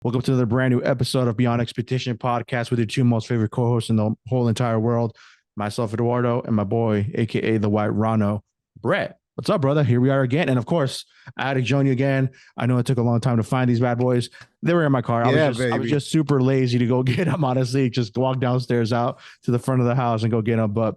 Welcome to another brand new episode of Beyond Expectation Podcast with your two most favorite co-hosts in the whole entire world, myself, Eduardo, and my boy, aka the White Rhino, Brett. What's up, brother? Here we are again. And of course, I had to join you again. I know it took a long time to find these bad boys. They were in my car. Yeah, I was baby. just super lazy to go get them, honestly. Just walk downstairs out to the front of the house and go get them. But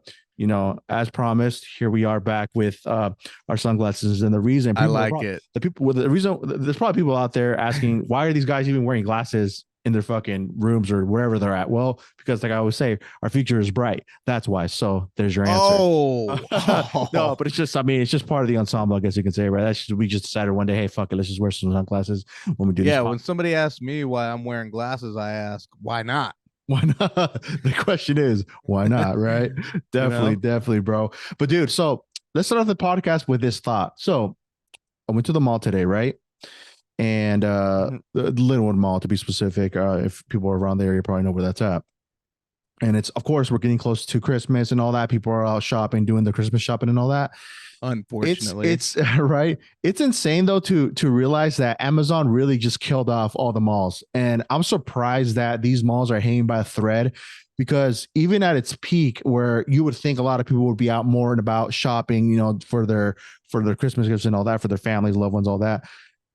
as promised, here we are back with our sunglasses. And the reason I like it. the reason there's probably people out there asking, why are these guys even wearing glasses in their fucking rooms or wherever they're at? Well, because like I always say, our future is bright. That's why. So there's your answer. Oh, No, but it's just part of the ensemble, I guess you can say, right? We just decided one day, hey, fuck it, let's just wear some sunglasses when we do yeah. this. When somebody asks me why I'm wearing glasses, I ask, why not? Why not? The question is, why not? Right? Definitely, bro. But dude, so let's start off the podcast with this thought. So I went to the mall today, right? And the Linwood Mall to be specific. If people are around the area, probably know where that's at. And it's, of course, we're getting close to Christmas and all that. People are out shopping, doing the Christmas shopping and all that. Unfortunately, it's right. It's insane though to realize that Amazon really just killed off all the malls, and I'm surprised that these malls are hanging by a thread. Because even at its peak, where you would think a lot of people would be out more and about shopping, for their Christmas gifts and all that, for their families, loved ones, all that.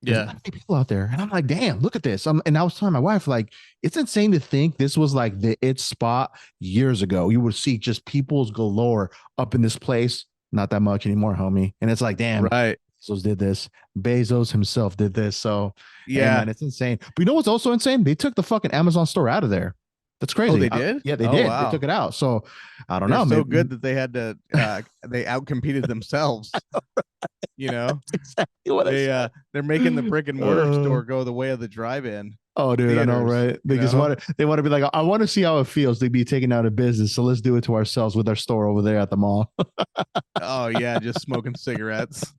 There's a lot of people out there, and I'm like, damn, look at this. And I was telling my wife, like, it's insane to think this was like the it spot years ago. You would see just people's galore up in this place. Not that much anymore, homie. And it's like, damn, right? Bezos did this. Bezos himself did this. So Yeah, man, it's insane. But you know what's also insane? They took the fucking Amazon store out of there. That's crazy. Oh, they did? Yeah, they Oh, did. wow. They took it out. So I don't They're know. so Maybe, good that they had to. They outcompeted themselves. exactly what They're making the brick and mortar store go the way of the drive-in. Oh, dude, I know, right? They just they want to be like, I want to see how it feels to be taken out of business. So let's do it to ourselves with our store over there at the mall. Oh yeah, just smoking cigarettes.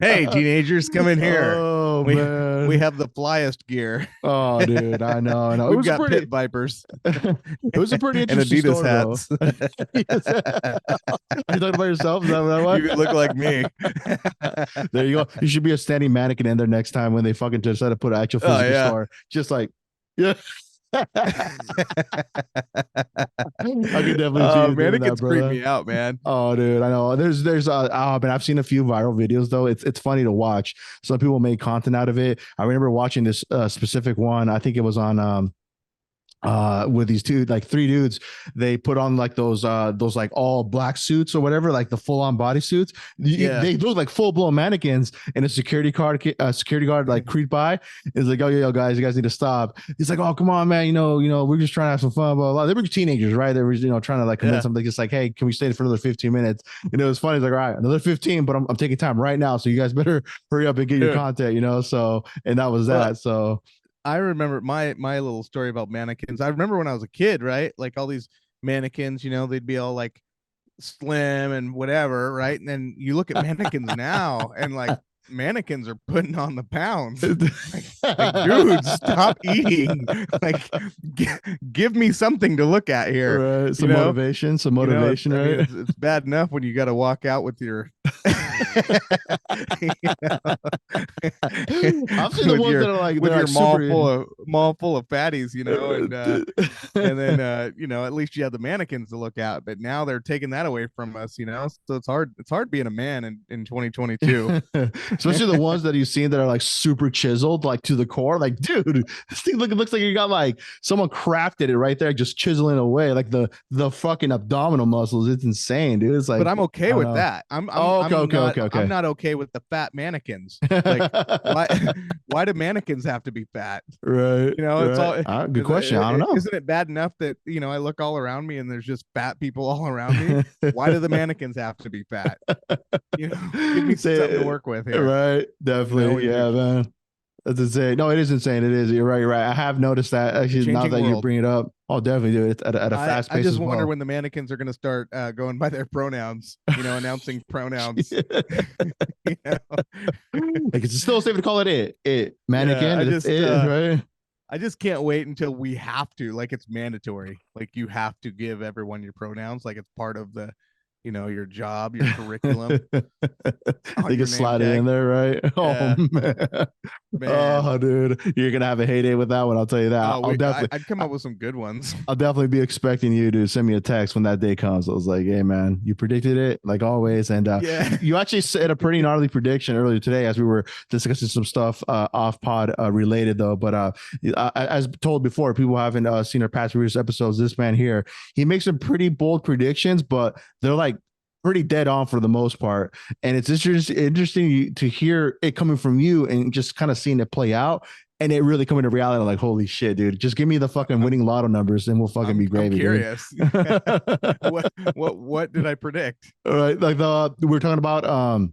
Hey, teenagers, come in here. Oh, man. We have the flyest gear. Oh, dude, I know. We've got pit vipers. It was a pretty and interesting Adidas store, hats. Are you talking about yourself? Is that what I want? You look like me. There you go. You should be a standing mannequin in there next time when they fucking decide to put an actual physical store. Just like, yeah. I could definitely see mannequins that, creep me out, man. Oh, dude, I know. But I've seen a few viral videos though. It's funny to watch. Some people made content out of it. I remember watching this specific one. I think it was on with these three dudes. They put on like those like all black suits or whatever, like the full-on body suits. They look like full-blown mannequins, and a security guard like creeped by. Is like, oh yo guys, you guys need to stop. He's like, oh come on man, we're just trying to have some fun, blah blah. They were teenagers, right? They were trying to like convince them, just like, hey, can we stay for another 15 minutes? And it was funny. It's like, all right, another 15, but I'm taking time right now, so you guys better hurry up and get your content, so. And that was that. So I remember my little story about mannequins. I remember when I was a kid, right? Like all these mannequins, they'd be all like slim and whatever, right? And then you look at mannequins now, and like mannequins are putting on the pounds. Like dude, stop eating. Like, give me something to look at here. Right. Some motivation, right? It's bad enough when you got to walk out with your. I've seen the ones that are like with your like mall full of fatties, and then at least you have the mannequins to look at. But now they're taking that away from us, so it's hard being a man in 2022. Especially the ones that you've seen that are like super chiseled, like to the core. Like, dude, this thing looks like you got like someone crafted it right there, just chiseling away, like the fucking abdominal muscles. It's insane, dude. It's like, but I'm okay with that. I'm okay. I'm not okay with the fat mannequins. Like, why do mannequins have to be fat? Right. It's all good question. I don't know. Isn't it bad enough that I look all around me and there's just fat people all around me? Why do the mannequins have to be fat? Give me something to work with here. Right. Definitely. Yeah, man. That's insane. No, it is insane. It is. You're right. I have noticed that actually. Now that you bring it up, I'll definitely do it at a fast pace. I just wonder when the mannequins are going to start going by their pronouns. Announcing pronouns. Like, it's still safe to call it mannequin. Right. I just can't wait until we have to. Like, it's mandatory. Like, you have to give everyone your pronouns. Like, it's part of the your job, your curriculum on They can your name slide it in tag. there, right? Oh Yeah, man. man. Oh, dude, you're gonna have a heyday with that one. I'll tell you that. Oh, I'll definitely, I'd come up with some good ones. I'll definitely be expecting you to send me a text when that day comes. I was like, "Hey, man, you predicted it like always." And Yeah. you actually said a pretty gnarly prediction earlier today as we were discussing some stuff off pod related though. But as told before, people haven't seen our past previous episodes. This man here, he makes some pretty bold predictions, but they're like pretty dead on for the most part. And it's interesting to hear it coming from you and just kind of seeing it play out and it really coming to reality. Like, holy shit, dude, just give me the fucking I'm winning lotto numbers and we'll fucking be I'm gravy, dude. curious. What did I predict? All right, like we're talking about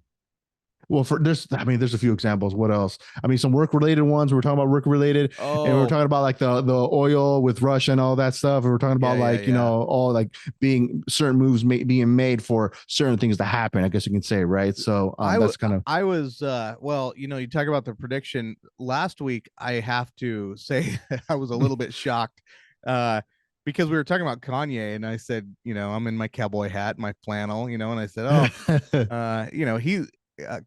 well, for this, I mean, there's a few examples. What else? I mean, some work related ones. We're talking about work related, and we are Oh, talking about like the oil with Russia and all that stuff. And we're talking yeah, about yeah, like yeah. all like being certain moves being made for certain things to happen. I guess you can say, right? So I w- that's kind of I was well, you talk about the prediction last week. I have to say I was a little bit shocked uh because we were talking about Kanye and I said, I'm in my cowboy hat, my flannel, and I said, "Oh, he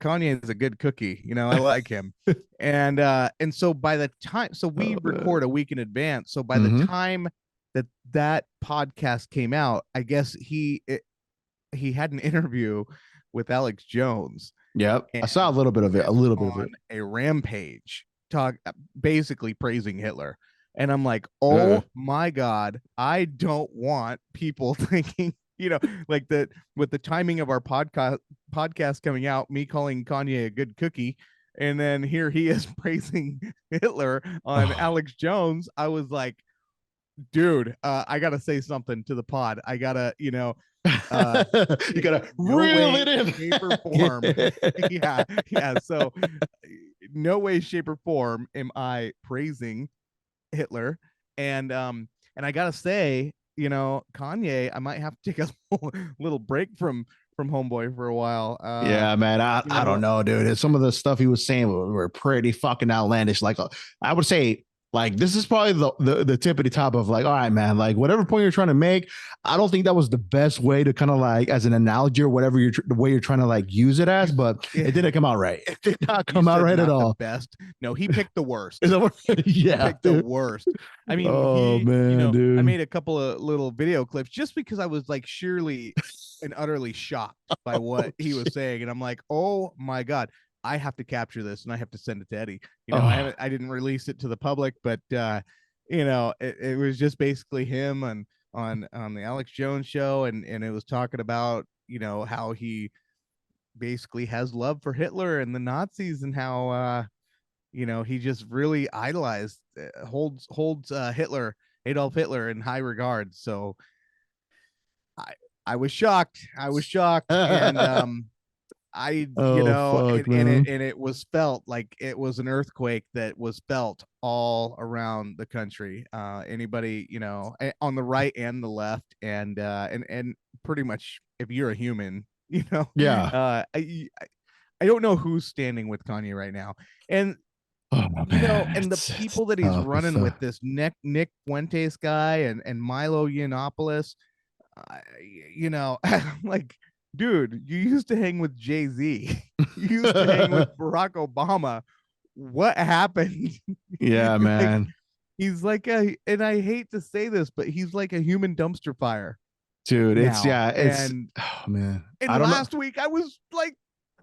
Kanye is a good cookie, I like him." And so by the time so we oh, record a week in advance, so by the mm-hmm. time that podcast came out, I guess he had an interview with Alex Jones Yep, I and saw a little bit of it, a went little bit of on it. a rampage, basically praising Hitler. And I'm like, Uh, oh my God, I don't want people thinking, like that with the timing of our podcast coming out, me calling Kanye a good cookie. And then here he is praising Hitler on oh. Alex Jones. I was like, dude, I gotta say something to the pod. I gotta, uh You gotta no reel way, it in. shape, or form. Yeah, yeah. So no way, shape, or form am I praising Hitler. And I gotta say, Kanye, I might have to take a little break from Homeboy for a while. Yeah, man. You I don't know, know, dude. Some of the stuff he was saying were pretty fucking outlandish. Like, I would say, like, this is probably the tip of the top of like, all right, man. Like, whatever point you're trying to make, I don't think that was the best way to kind of like as an analogy or whatever the way you're trying to like use it as. But yeah, it didn't come out right. It did not you come out said right at not the all. best. No, he picked the Is worst. that what? He Yeah, picked the dude. worst. I mean, Oh man, I dude. made a couple of little video clips just because I was like surely and utterly shocked by Oh what he was shit. saying. And I'm like, oh my God, I have to capture this and I have to send it to Eddie. Oh, I didn't release it to the public, but it was just basically him on the Alex Jones show, and it was talking about, how he basically has love for Hitler and the Nazis and how he just really idolized, holds Hitler, Adolf Hitler, in high regard. So I I was shocked. I was shocked, and I oh fuck, man. and it was felt like it was an earthquake that was felt all around the country. Anybody, on the right and the left, and pretty much if you're a human, Yeah. I don't know who's standing with Kanye right now. And Oh man, and the it's people that he's tough. It's running with, this Nick Fuentes guy and Milo Yiannopoulos, I, I'm like, dude, you used to hang with Jay-Z. You used to hang with Barack Obama. What happened? Yeah, Like, man. he's like and I hate to say this, but he's like a human dumpster fire Dude, it's now. yeah, it's oh man. I And don't know. last week I was like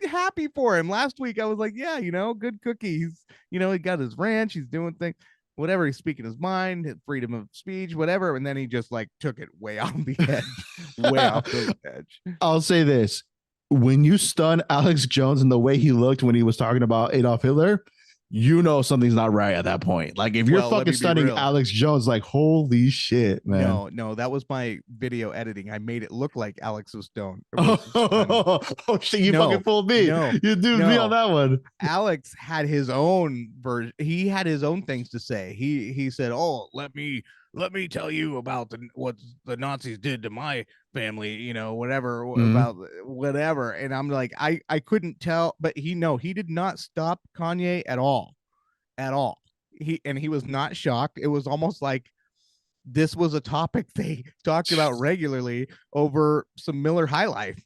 happy for him. Last week I was like, yeah, good cookies. He got his ranch, he's doing things, whatever, he's speaking his mind, freedom of speech, whatever. And then he just like took it way off the edge, way off the edge. I'll say this. When you stun Alex Jones and the way he looked when he was talking about Adolf Hitler, you know something's not right at that point. Like if you're Well, let fucking me be stunning real. Alex Jones, like holy shit, man. No, no, that was my video editing. I made it look like Alex was stoned. It was stunned. Oh shit, you fucking No, fooled me. no, You duped me on no. that one. Alex had his own version. He had his own things to say. He said, "Oh, let me tell you about what the Nazis did to my family. Whatever Mhm. about whatever." And I'm like, I couldn't tell, but he did not stop Kanye at all, at all. He was not shocked. It was almost like this was a topic they talked about regularly over some Miller High Life,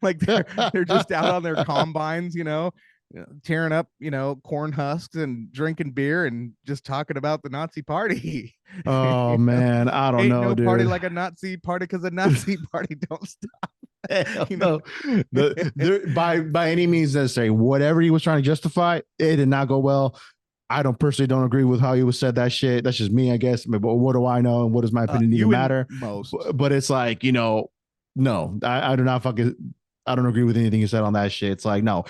like they're just out on their combines, tearing up, corn husks and drinking beer and just talking about the Nazi party. Oh man, I don't Ain't know, no party dude. like a Nazi party because a Nazi party don't stop. Hell You know, no. By any means necessary, whatever he was trying to justify, it did not go well. I don't personally don't agree with how he was said that shit. That's just me, I guess. But what do I know? And what does my opinion even you and matter? most. But it's like, no, I do not fucking, I don't agree with anything you said on that shit. It's like, no,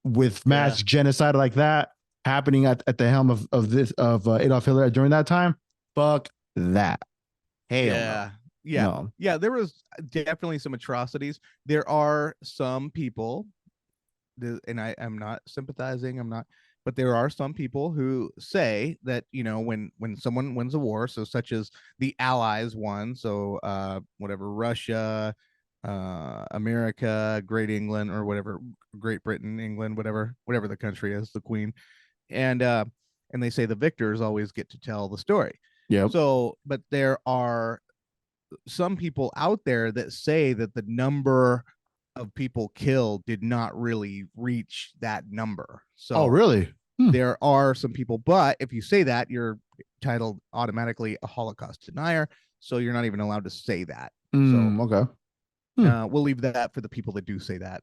with mass genocide like that happening at the helm of Adolf Hitler during that time, fuck that. Hell no. Yeah. No. Yeah, there was definitely some atrocities. There are some people, and I'm not sympathizing, I'm not, but there are some people who say that, when someone wins a war, so such as the Allies won, so whatever, Russia, America, Great England, or whatever, Great Britain, England, whatever the country is, the Queen, and they say the victors always get to tell the story. Yep. So, but there are some people out there that say that the number of people killed did not really reach that number. So, oh, really? There are some people, but if you say that, you're titled automatically a Holocaust denier. So you're not even allowed to say that. So, okay. We'll leave that for the people that do say that,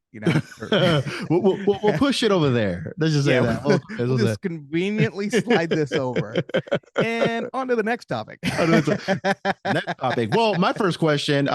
we'll push it over there. Let's just say that. We'll just conveniently slide this over and on to the next topic. Next topic. Well, my first question,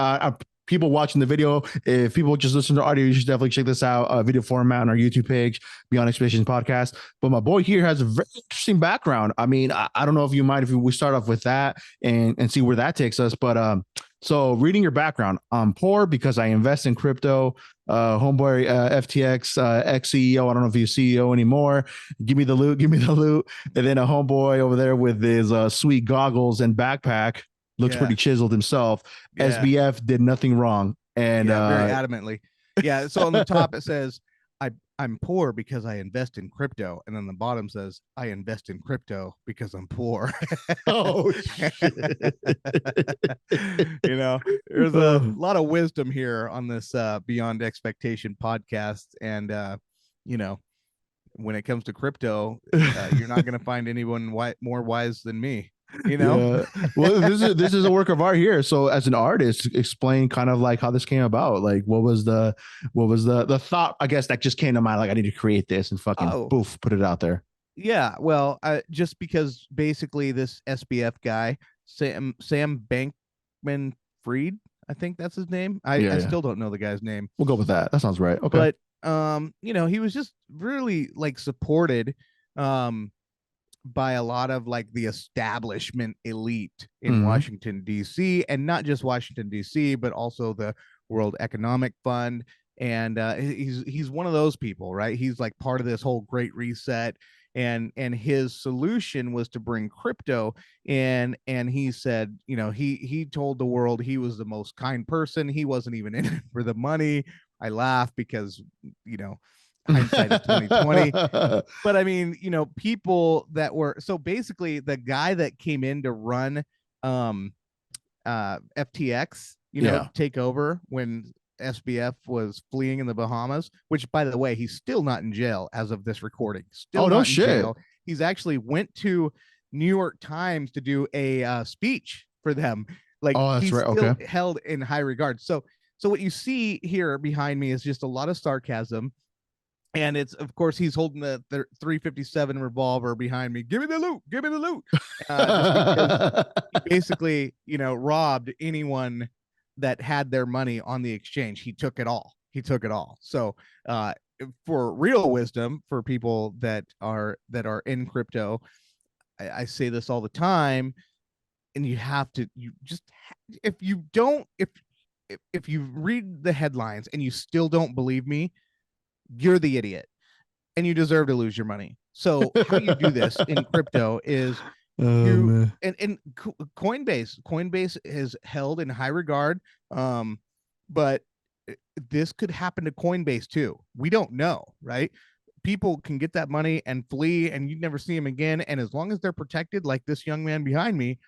people watching the video, if people just listen to audio, you should definitely check this out, video format on our YouTube page, Beyond Expectations Podcast. But my boy here has a very interesting background. I mean, I don't know if you mind if we start off with that and see where that takes us. But so reading your background, I'm poor because I invest in crypto. Homeboy, FTX, ex-CEO. I don't know if he's CEO anymore. Give me the loot. And then a homeboy over there with his sweet goggles and backpack. Looks pretty chiseled himself. Yeah. SBF did nothing wrong. And very adamantly. Yeah. So on the top it says, I'm poor because I invest in crypto. And then the bottom says, I invest in crypto because I'm poor. Oh, shit. There's a lot of wisdom here on this Beyond Expectation podcast. And, when it comes to crypto, you're not going to find anyone more wise than me. Yeah. Well, this is a work of art here. So as an artist, explain kind of like how this came about. Like what was the thought, I guess, that just came to mind, like I need to create this and fucking poof, put it out there. Yeah, well, just because basically this SBF guy, Sam Bankman Fried, I think that's his name. I still don't know the guy's name. We'll go with that. That sounds right. Okay. But he was just really like supported by a lot of like the establishment elite in Washington, D.C., and not just Washington, D.C., but also the World Economic Fund. And he's one of those people, right? He's like part of this whole Great Reset. And his solution was to bring crypto in. And he said, he told the world he was the most kind person. He wasn't even in it for the money. I laugh because, hindsight is 2020. But I mean, people that were, so basically the guy that came in to run FTX, take over when SBF was fleeing in the Bahamas, which by the way, he's still not in jail as of this recording. Still not in jail. He's actually went to New York Times to do a speech for them. Like he's still held in high regard. So what you see here behind me is just a lot of sarcasm. And it's, of course, he's holding the 357 revolver behind me. Give me the loot. Give me the loot. Just because he basically, robbed anyone that had their money on the exchange. He took it all. So for real wisdom for people that are in crypto, I say this all the time, and if you read the headlines and you still don't believe me, you're the idiot and you deserve to lose your money. So how you do this in crypto is and Coinbase is held in high regard. But this could happen to Coinbase too. We don't know, right? People can get that money and flee and you'd never see them again. And as long as they're protected, like this young man behind me,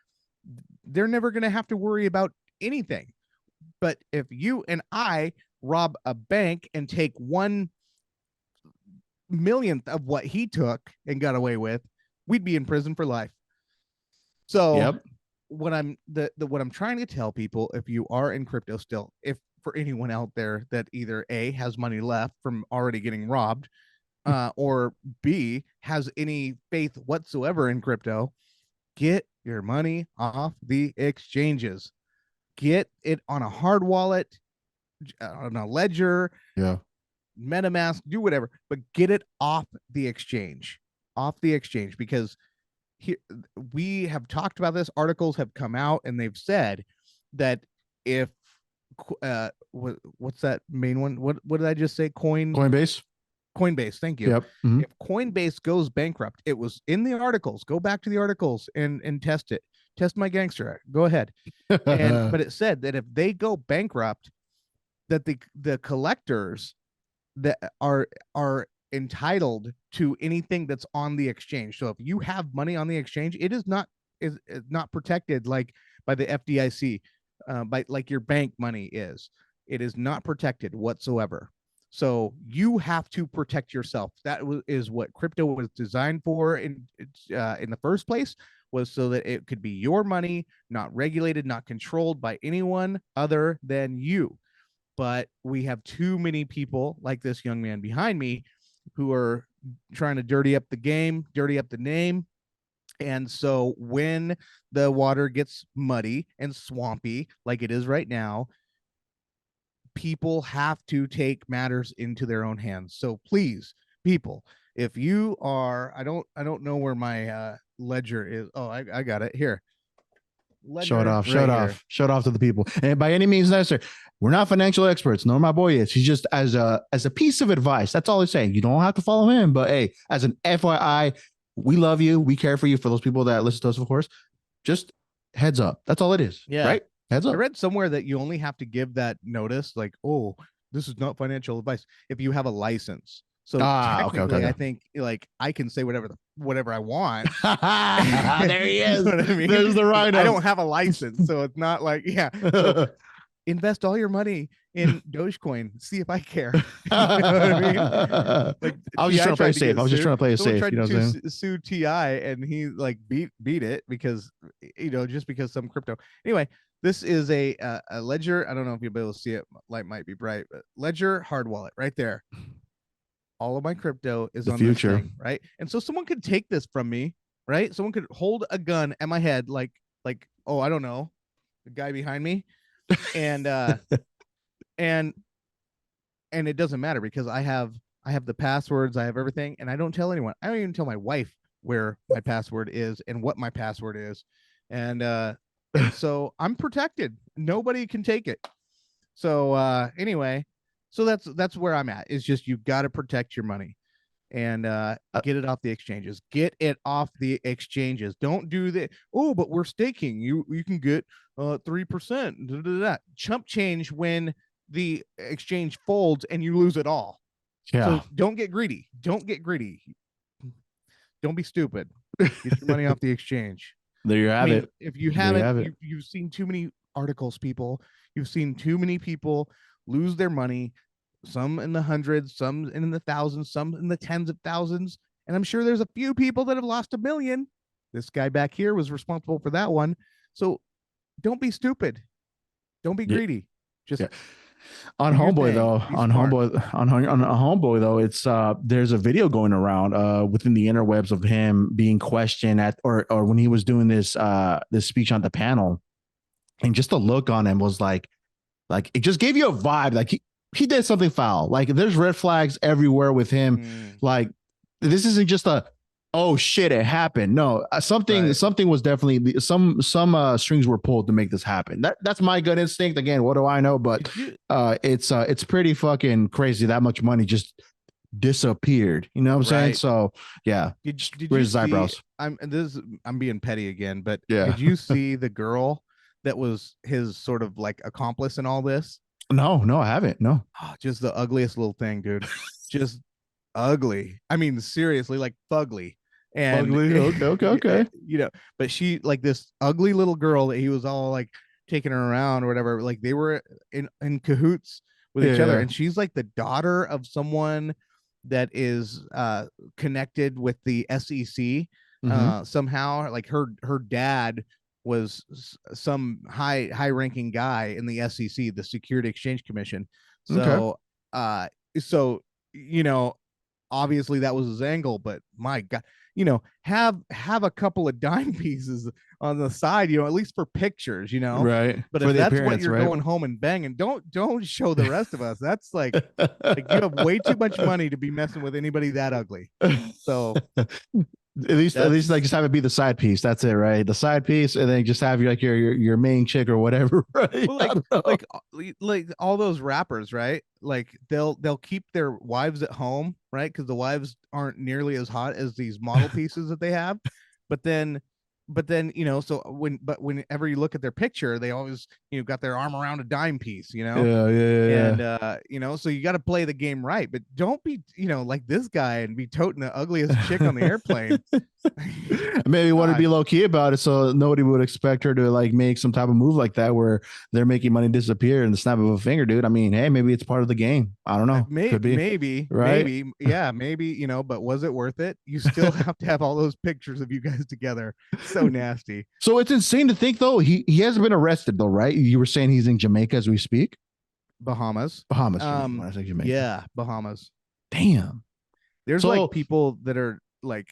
they're never going to have to worry about anything. But if you and I rob a bank and take 1 millionth of what he took and got away with, we'd be in prison for life. So Yep. what what I'm trying to tell people, if you are in crypto still, if for anyone out there that either A has money left from already getting robbed, or B has any faith whatsoever in crypto, get your money off the exchanges. Get it on a hard wallet, on a ledger, Yeah. MetaMask, do whatever, but get it off the exchange, because here we have talked about this. Articles have come out and they've said that if what's that main one? What did I just say? Coinbase. Coinbase. Thank you. Yep. Mhm. If Coinbase goes bankrupt, it was in the articles. Go back to the articles and test it. Test my gangster. Go ahead. And but it said that if they go bankrupt, that the collectors that are entitled to anything that's on the exchange. So if you have money on the exchange, it is not protected like by the FDIC, by like your bank money is. It is not protected whatsoever. So you have to protect yourself. That is what crypto was designed for in the first place, was so that it could be your money, not regulated, not controlled by anyone other than you. But we have too many people like this young man behind me who are trying to dirty up the game, dirty up the name. And so when the water gets muddy and swampy like it is right now, people have to take matters into their own hands. So please, people, if you are, I don't know where my ledger is. Oh, I got it here. Show it Ledger off. Show right it here. off. Show it off to the people. And by any means necessary, we're not financial experts. No, my boy is. He's just as a piece of advice. That's all he's saying. You don't have to follow him, but hey, as an FYI, we love you. We care for you. For those people that listen to us, of course, just heads up. That's all it is. Yeah. Right? Heads I up. read somewhere that you only have to give that notice, like, oh, this is not financial advice, if you have a license. So Okay, technically, okay. I think like I can say whatever I want. There he You is. know what I mean? There's the 'Cause I rhino. don't have a license, so it's not like, yeah. So invest all your money in Dogecoin. See if I care. You know what I mean? Like I was just trying to play safe. I was just trying to play it Someone safe. tried You know what I'm saying? to sue Ti, and he like beat it because, just because some crypto. Anyway, this is a ledger. I don't know if you'll be able to see it. Light might be bright, but ledger hard wallet right there. All of my crypto is The on future. this thing, right? And so someone could take this from me, right? Someone could hold a gun at my head, like oh, I don't know, the guy behind me, and and and it doesn't matter because I have the passwords, I have everything, and I don't tell anyone. I don't even tell my wife where my password is and what my password is, and so I'm protected. Nobody can take it. So anyway, so that's where I'm at. Is just you've got to protect your money and get it off the exchanges. Get it off the exchanges. Don't do that. Oh, but we're staking. You can get 3%. Chump change when the exchange folds and you lose it all. Yeah. So don't get greedy. Don't get greedy. Don't be stupid. Get your money off the exchange. There you have it. If you There you have haven't, it. you've seen too many articles, people. You've seen too many people lose their money, some in the hundreds, some in the thousands, some in the tens of thousands. And I'm sure there's a few people that have lost 1 million. This guy back here was responsible for that one. So don't be stupid. Don't be Yeah. greedy. Just Yeah. On do your Homeboy thing. though, Be on smart. Homeboy, on Homeboy though, it's there's a video going around within the interwebs of him being questioned at or when he was doing this speech on the panel, and just the look on him was like it just gave you a vibe like he did something foul. Like there's red flags everywhere with him. Like this isn't just a oh shit it happened. No, something was definitely some strings were pulled to make this happen. That's my gut instinct. Again, what do I know? But it's pretty fucking crazy. That much money just disappeared. You know what I'm saying? So yeah, Did you raise his see? eyebrows. I'm being petty again, but Yeah. did you see the girl that was his sort of like accomplice in all this? No, I haven't. No. Oh, just the ugliest little thing, dude. Just ugly. I mean, seriously, like fugly. and Ugly. Okay. Okay. Okay. you know, but she like this ugly little girl that he was all like taking her around or whatever. Like they were in cahoots with Yeah. each other, Yeah. and she's like the daughter of someone that is connected with the SEC Mm-hmm. somehow. Like her dad was some high ranking guy in the SEC, the Security Exchange Commission. Okay. So so you know, obviously that was his angle, but my god, you know, have a couple of dime pieces on the side, you know, at least for pictures, you know. Right. But For if the that's what appearance, you're right? going home and banging, don't show the rest of us. That's like you have way too much money to be messing with anybody that ugly. So At least like that's just have it be the side piece. That's it, right? The side piece, and then just have your main chick or whatever, right? well, I don't know. like all those rappers, right? Like they'll keep their wives at home, right? Because the wives aren't nearly as hot as these model pieces that they have. But then, you know, so whenever you look at their picture, they always got their arm around a dime piece, you know. Yeah, yeah, And yeah. so you got to play the game right, but don't be like this guy and be toting the ugliest chick on the airplane. Maybe want to be God, low key about it, so nobody would expect her to like make some type of move like that where they're making money disappear in the snap of a finger, dude. I mean, hey, maybe it's part of the game. I don't know. Could be, right? yeah, maybe, but was it worth it? You still have to have all those pictures of you guys together. So nasty. So it's insane to think though. He hasn't been arrested though, right? You were saying he's in Jamaica as we speak. Bahamas. Bahamas, Jamaica. When I say Jamaica, Yeah, Bahamas. damn. There's like So, people that are like,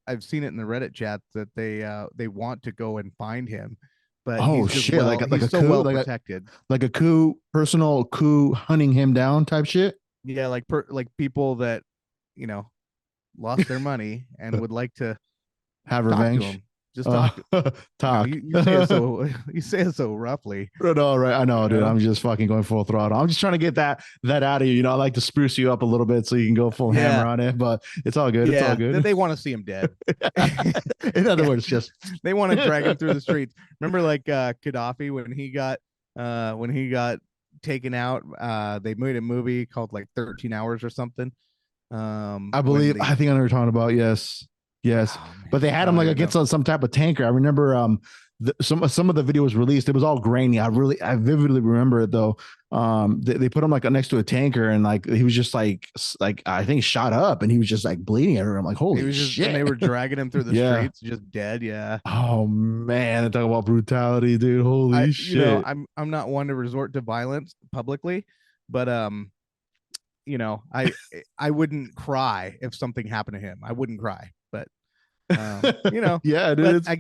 I've seen it in the Reddit chat that they want to go and find him, but oh shit, like he's a so coup, well protected. like a coup, personal coup, hunting him down type shit. Yeah, like people that you know lost their money and would like to Have talk to revenge. him. Just talk to Talk. you say it so you say it so roughly, No, right. I you know, dude. know. I'm just fucking going full throttle. I'm just trying to get that out of you. You know, I like to spruce you up a little bit so you can go full hammer Yeah, on it, but it's all good. It's all yeah. good. They want to see him dead. In other Yeah, words, just they want to drag him through the streets. Remember, like Gaddafi when he got taken out. They made a movie called like 13 Hours or something. I When believe I the think I know what you're talking about. Yes. Yes. oh But man, they had I him don't like even know. against some type of tanker. I remember some of the video was released. It was all grainy. I vividly remember it though. They put him like next to a tanker and like he was just like I think shot up and he was just like bleeding everywhere. I'm like, He holy was just and shit. they were dragging him through the Yeah. streets, just dead. Yeah. Oh man, talk about brutality, dude. Holy shit. I'm not one to resort to violence publicly, but I wouldn't cry if something happened to him. I wouldn't cry, but Yeah, dude. but It's I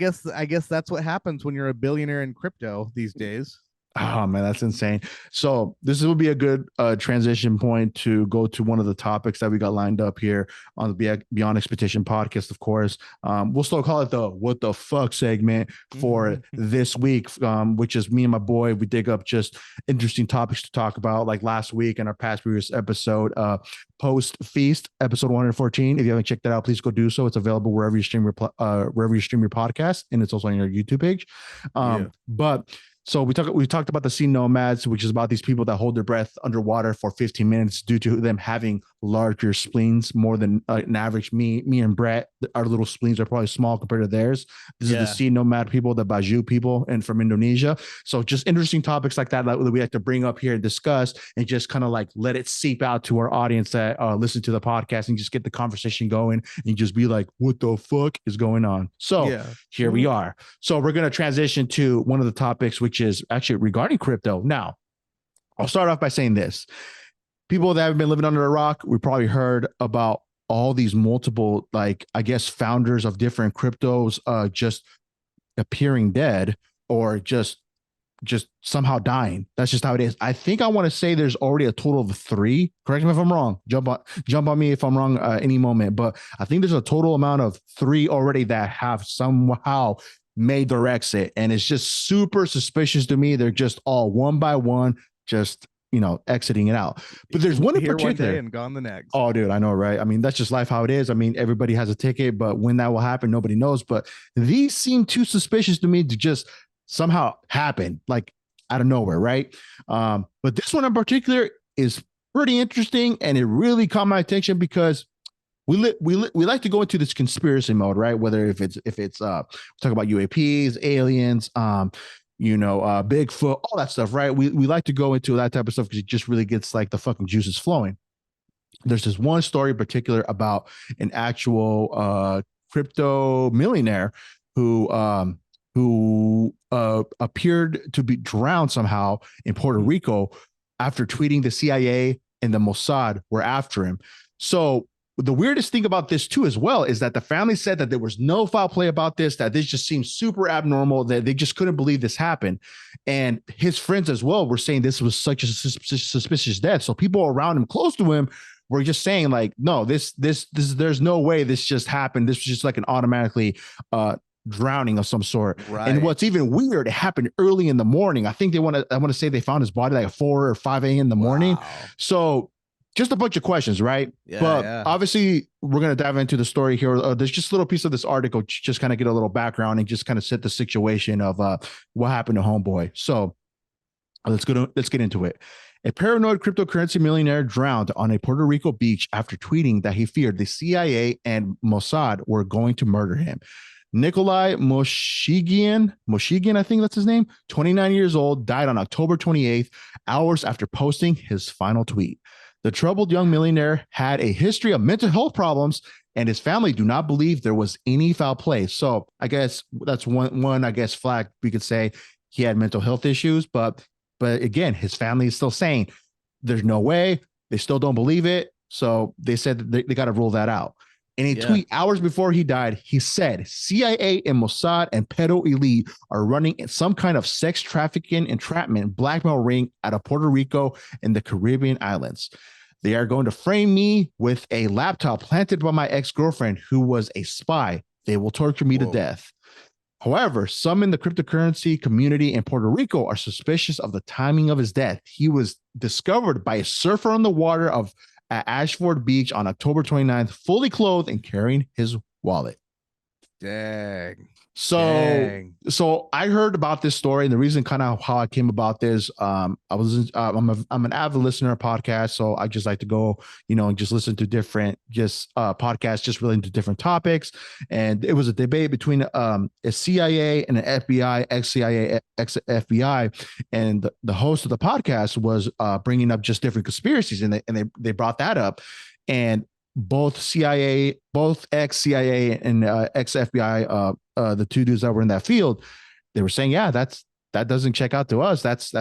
guess that's what happens when you're a billionaire in crypto these days. oh man, that's insane. So this will be a good transition point to go to one of the topics that we got lined up here on the Beyond Expectation podcast. Of course, we'll still call it the "What the fuck" segment for this week, which is me and my boy. We dig up just interesting topics to talk about, like last week in our past previous episode, post feast episode 114. If you haven't checked that out, please go do so. It's available wherever you stream your podcast, and it's also on your YouTube page. Yeah. But so we talked about the sea nomads, which is about these people that hold their breath underwater for 15 minutes due to them having larger spleens, more than an average. Me and Brett, our little spleens are probably small compared to theirs. This is the sea nomad people, the Baju people, and from Indonesia. So just interesting topics like that we like to bring up here and discuss, and just kind of like let it seep out to our audience that listen to the podcast, and just get the conversation going, and just be like, what the fuck is going on? So Yeah. here we are. So we're going to transition to one of the topics, which is actually regarding crypto. Now, I'll start off by saying this. People that have been living under a rock, we probably heard about all these multiple, like, I guess, founders of different cryptos just appearing dead or just somehow dying. That's just how it is. I think I want to say there's already a total of 3. Correct me if I'm wrong. Jump on me if I'm wrong any moment. But I think there's a total amount of 3 already that have somehow made their exit, and it's just super suspicious to me. They're just all one by one, just exiting it out. But there's one in Here one day particular. and gone the next. Oh, dude, I know, right? I mean, that's just life how it is. I mean, everybody has a ticket, but when that will happen, nobody knows. But these seem too suspicious to me to just somehow happen, like out of nowhere, right? But this one in particular is pretty interesting, and it really caught my attention because we like to go into this conspiracy mode, right? Whether if it's talk about UAPs, aliens, Bigfoot, all that stuff, right? We like to go into that type of stuff because it just really gets like the fucking juices flowing. There's this one story in particular about an actual crypto millionaire who appeared to be drowned somehow in Puerto Rico after tweeting the CIA and the Mossad were after him. So the weirdest thing about this too as well is that the family said that there was no foul play about this, that this just seems super abnormal, that they just couldn't believe this happened. And his friends as well were saying this was such a suspicious death. So people around him, close to him, were just saying like, no, this there's no way this just happened. This was just like an automatically drowning of some sort. Right. And what's even weird, it happened early in the morning. I think I want to say they found his body like 4 or 5 a.m. in the morning. So just a bunch of questions, right? Yeah, but yeah. obviously we're going to dive into the story here. There's just a little piece of this article, just kind of get a little background and just kind of set the situation of what happened to homeboy. So let's get into it. A paranoid cryptocurrency millionaire drowned on a Puerto Rico beach after tweeting that he feared the CIA and Mossad were going to murder him. Nikolai Moshigian, I think that's his name, 29 years old, died on October 28th, hours after posting his final tweet. The troubled young millionaire had a history of mental health problems, and his family do not believe there was any foul play. So I guess that's one flag we could say. He had mental health issues, but again, his family is still saying there's no way. They still don't believe it. So they said they got to rule that out. In a tweet hours before he died, he said CIA and Mossad and pedo elite are running some kind of sex trafficking, entrapment, blackmail ring out of Puerto Rico and the Caribbean islands. They are going to frame me with a laptop planted by my ex-girlfriend who was a spy. They will torture me to death. However, some in the cryptocurrency community in Puerto Rico are suspicious of the timing of his death. He was discovered by a surfer on the water at Ashford Beach on October 29th, fully clothed and carrying his wallet. Dang. So I heard about this story, and the reason kind of how I came about this, I'm an avid listener of podcasts, so I just like to go, and just listen to different podcasts just relating to different topics. And it was a debate between a CIA and an FBI, ex-CIA, ex-FBI, and the host of the podcast was bringing up just different conspiracies, and they brought that up, and both ex-CIA and ex-FBI, the two dudes that were in that field, they were saying, yeah, that doesn't check out to us. That's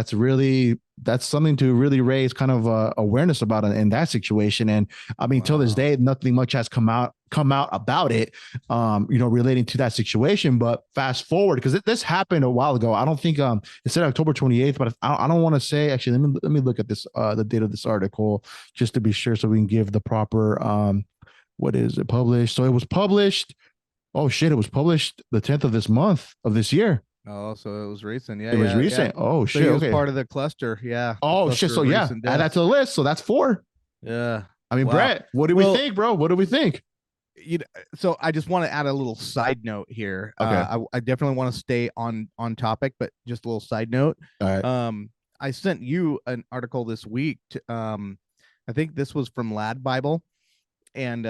something to really raise kind of awareness about in that situation. And I mean, till this day, nothing much has come out about it, relating to that situation. But fast forward, because this happened a while ago. I don't think it said October 28th, but I don't want to say, actually, let me look at this, the date of this article just to be sure, so we can give the proper, what is it published? So it was published. Oh shit! It was published the 10th of this month of this year. Oh, so it was recent. Yeah, it was recent. Yeah. Oh shit! So he was part of the cluster. Yeah. Oh shit! So yeah, add that to the list. So that's 4. Yeah. I mean, Brett, what do we think, bro? What do we think? So I just want to add a little side note here. Okay. I definitely want to stay on topic, but just a little side note. All right. I sent you an article this week. I think this was from Lad Bible, and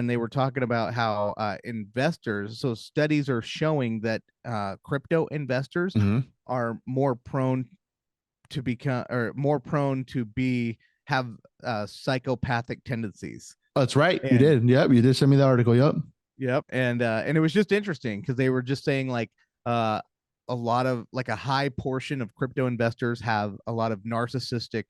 they were talking about how investors, so studies are showing that crypto investors are more prone to become, or more prone to have psychopathic tendencies. That's right. You did. Yep. You did send me the article. Yep. And it was just interesting because they were just saying like a lot of, like, a high portion of crypto investors have a lot of narcissistic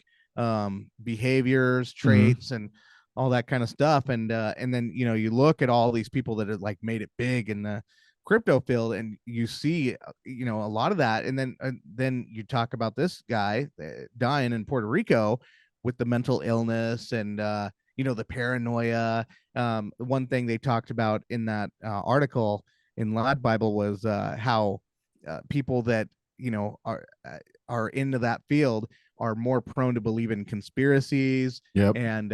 behaviors, traits, and all that kind of stuff. And then, you look at all these people that have like made it big in the crypto field, and you see, a lot of that. And then you talk about this guy dying in Puerto Rico with the mental illness and, the paranoia. One thing they talked about in that article in Lad Bible was how people that, are into that field are more prone to believe in conspiracies. Yep. And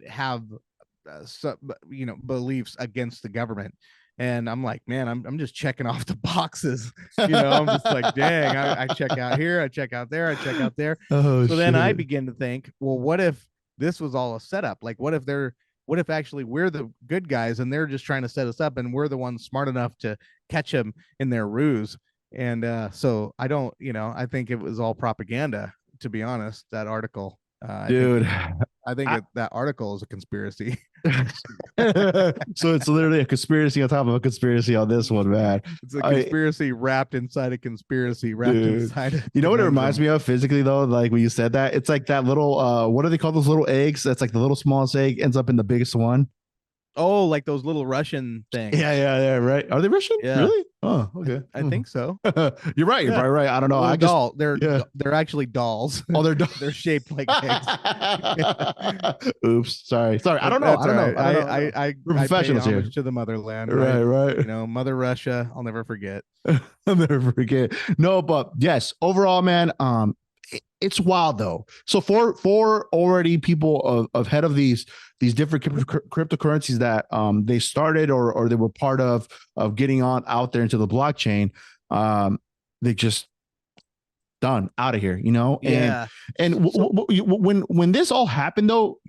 have beliefs against the government. And I'm like, man, I'm just checking off the boxes. I'm just like, dang, I check out here, I check out there, I check out there. Oh, so then I begin to think, well, what if this was all a setup. Like, what if actually we're the good guys and they're just trying to set us up, and we're the ones smart enough to catch them in their ruse? And so I don't, I think it was all propaganda, to be honest. That article, Dude. I think I, that article is a conspiracy. so it's literally a conspiracy on top of a conspiracy on this one, man. It's a I conspiracy wrapped inside a conspiracy wrapped Dude, inside a you know what it reminds conundrum. me of physically though? Like when you said that, it's like that little what do they call those little eggs? That's like the little smallest egg ends up in the biggest one. Oh, like those little Russian Yeah, things. yeah, yeah, right. Are they Russian? Yeah, Really? Oh, okay. I think so. You're right. You're Yeah, probably right. I don't know. little I just doll. yeah. They're actually dolls. Oh, they're They're shaped like eggs. Oops. Sorry. Sorry. I But don't know. that's I all don't know. right. I don't know. I don't know. We're I pay professionals here. homage to the motherland, right? Right, right. Mother Russia, I'll never forget. I'll never forget. No, but yes, overall, man, it's wild though. So for already people of head of these different cryptocurrencies that they started or they were part of getting on out there into the blockchain, they just done out of here, you know. Yeah. And So when this all happened though,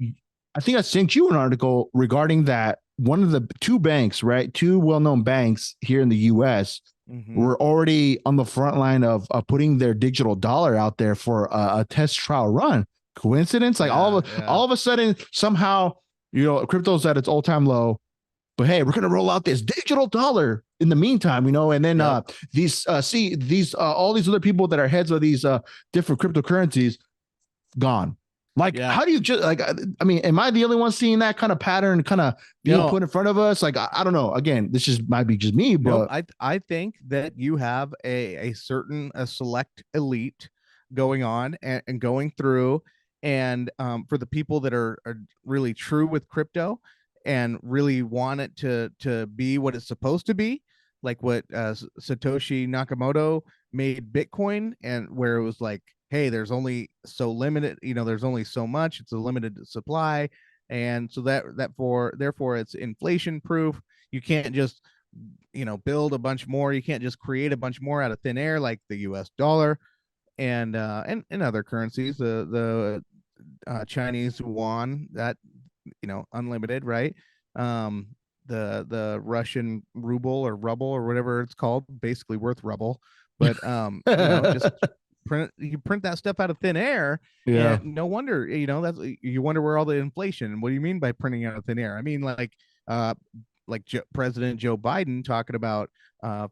I think I sent you an article regarding that one of the two banks, right, two well-known banks here in the U.S. mhm. were already on the front line of putting their digital dollar out there for a test trial run. Coincidence? Like Yeah, yeah. all of a sudden, somehow, you know, crypto's at its all-time low. But hey, we're gonna roll out this digital dollar in the meantime, you know, and then Yep. these all these other people that are heads of these different cryptocurrencies gone. Like, Yeah. how do you just like? I mean, am I the only one seeing that kind of pattern kind of being No, put in front of us? Like, I don't know. Again, this just might be just me, nope. but I think that you have a certain a select elite going on and going through, and for the people that are really true with crypto and really want it to be what it's supposed to be, like what Satoshi Nakamoto made Bitcoin, and where it was like, hey, there's only so limited, there's only so much, it's a limited supply, and so that for therefore it's inflation proof. You can't just build a bunch more. You can't just create a bunch more out of thin air like the U.S. dollar and other currencies. The Chinese yuan, that unlimited, right? Um, the Russian ruble or ruble or whatever it's called, basically worth rubble. But just you print that stuff out of thin air, yeah, and no wonder that's you wonder where all the inflation. What do you mean by printing out of thin air? I mean uh President Joe Biden talking about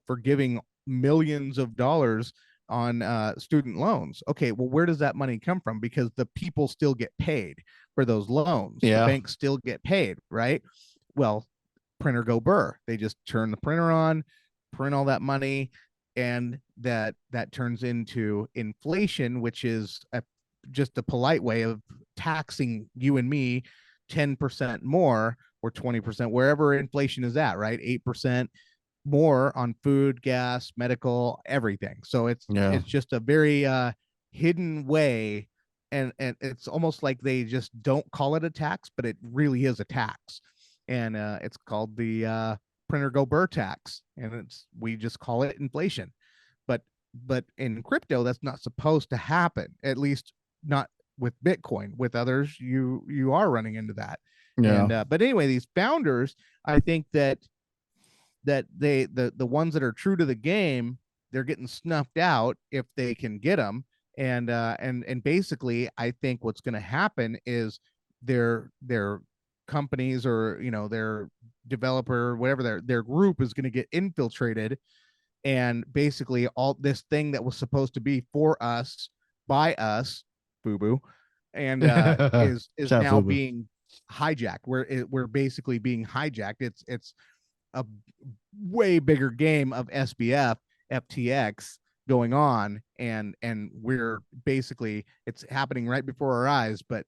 forgiving millions of dollars on student loans. Okay, well, where does that money come from? Because the people still get paid for those loans. The yeah, banks still get paid, right? Well, printer go burr. They just turn the printer on, print all that money, and that turns into inflation, which is just a polite way of taxing you and me 10% more or 20%, wherever inflation is at, right? 8% more on food, gas, medical, everything. So yeah, it's just a very hidden way, and it's almost like they just don't call it a tax, but it really is a tax, and it's called the printer go burr tax, and we just call it inflation. But in crypto, that's not supposed to happen. At least not with Bitcoin. With others, you are running into that. yeah, And but anyway, these founders, I think that the ones that are true to the game, they're getting snuffed out if they can get them. And basically, I think what's going to happen is their companies, or their developer, whatever their group, is going to get infiltrated, and basically all this thing that was supposed to be for us, by us, boo boo, and is Shout out now Fubu. being hijacked. We're basically being hijacked. It's a way bigger game of SBF, FTX going on, and we're basically, it's happening right before our eyes, but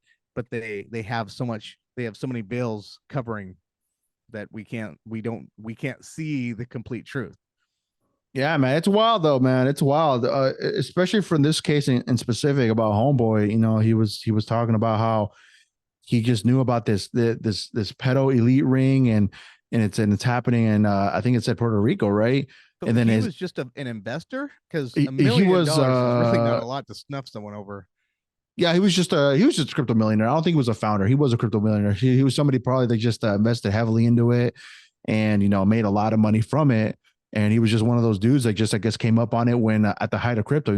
they have so much, they have so many bills covering that we can't see the complete truth. Yeah, man, it's wild though, man. It's wild, especially for this case in specific about Homeboy. You know, he was talking about how he just knew about this pedo elite ring, and it's happening in I think it said Puerto Rico, right? So And then he his was just an investor, because he, $1 he million was is really not a lot to snuff someone over. Yeah, he was just a crypto millionaire. I don't think he was a founder. He was a crypto millionaire. He was somebody probably that just invested heavily into it, and made a lot of money from it. And he was just one of those dudes that just I guess came up on it when at the height of crypto,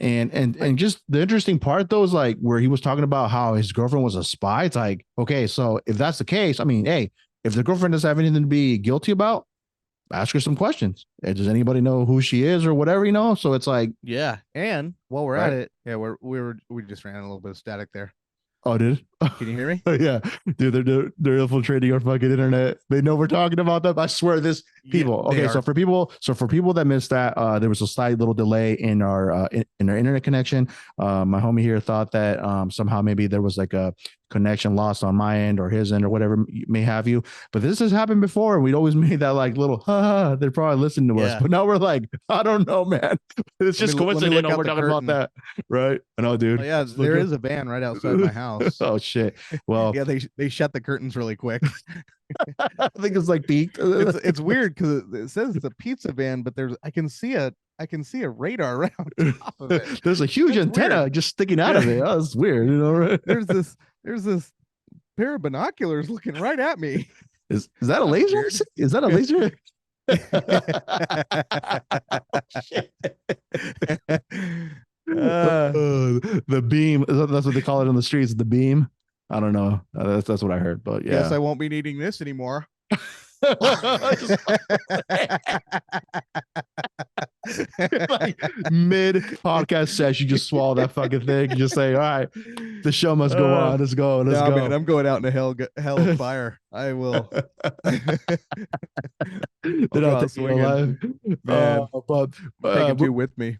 And just the interesting part though is like where he was talking about how his girlfriend was a spy. It's like, okay, so if that's the case, I mean, hey, if the girlfriend doesn't have anything to be guilty about, ask her some questions. Does anybody know who she is or whatever, So it's like, Yeah. And while we're at right? it, yeah, we just ran a little bit of static there. Oh, did Can you hear me? yeah, dude, they're infiltrating our fucking internet. They know we're talking about them. I swear, this Yeah, people. they Okay, are. so for people that missed that, there was a slight little delay in our internet connection. My homie here thought that somehow maybe there was like a connection lost on my end or his end or whatever may have you. But this has happened before, and we'd always made that like little ha. They're probably listening to us, Yeah. but now we're like, I don't know, man. It's just Let me look coincidental. out We're the talking about curtain. that, right? I know, Oh dude. yeah, Let's look there up. is a van right outside my house. Oh shit. Well, Yeah, they shut the curtains really quick. I think it's like peaked. It's weird because it says it's a pizza van, but I can see a radar right on top of it. There's a huge That's antenna weird. just sticking out of Yeah. it. Oh, that's weird, right? There's this pair of binoculars looking right at me. Is that a That's laser? weird. Is that a laser? uh, The beam. That's what they call it in the streets. The beam. I don't know. That's what I heard. But guess yeah. I won't be needing this anymore. Just like mid podcast session, you just swallow that fucking thing. You just say, "All right, the show must go on. Let's go. Let's nah, go." man, I'm going out in a hell of fire. I will. They're I'll go not out taking you swinging, alive. man. But Taking two with me.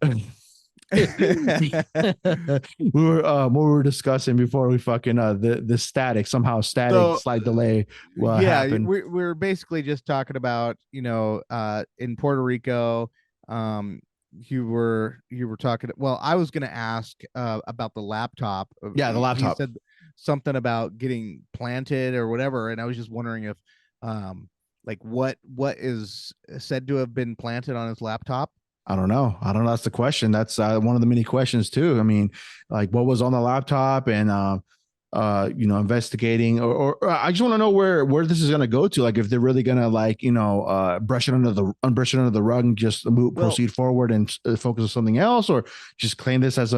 what we were discussing before we fucking the static somehow static So slight delay yeah, happened. we're basically just talking about in Puerto Rico. Um, you were talking. Well, I was going to ask about the laptop. Yeah, the He laptop. said something about getting planted or whatever, and I was just wondering if like what is said to have been planted on his laptop. I don't know. That's the question. That's one of the many questions too. I mean, like what was on the laptop and investigating or I just want to know where this is going to go to. Like if they're really going to like, brush it under the rug and just proceed forward and focus on something else, or just claim this as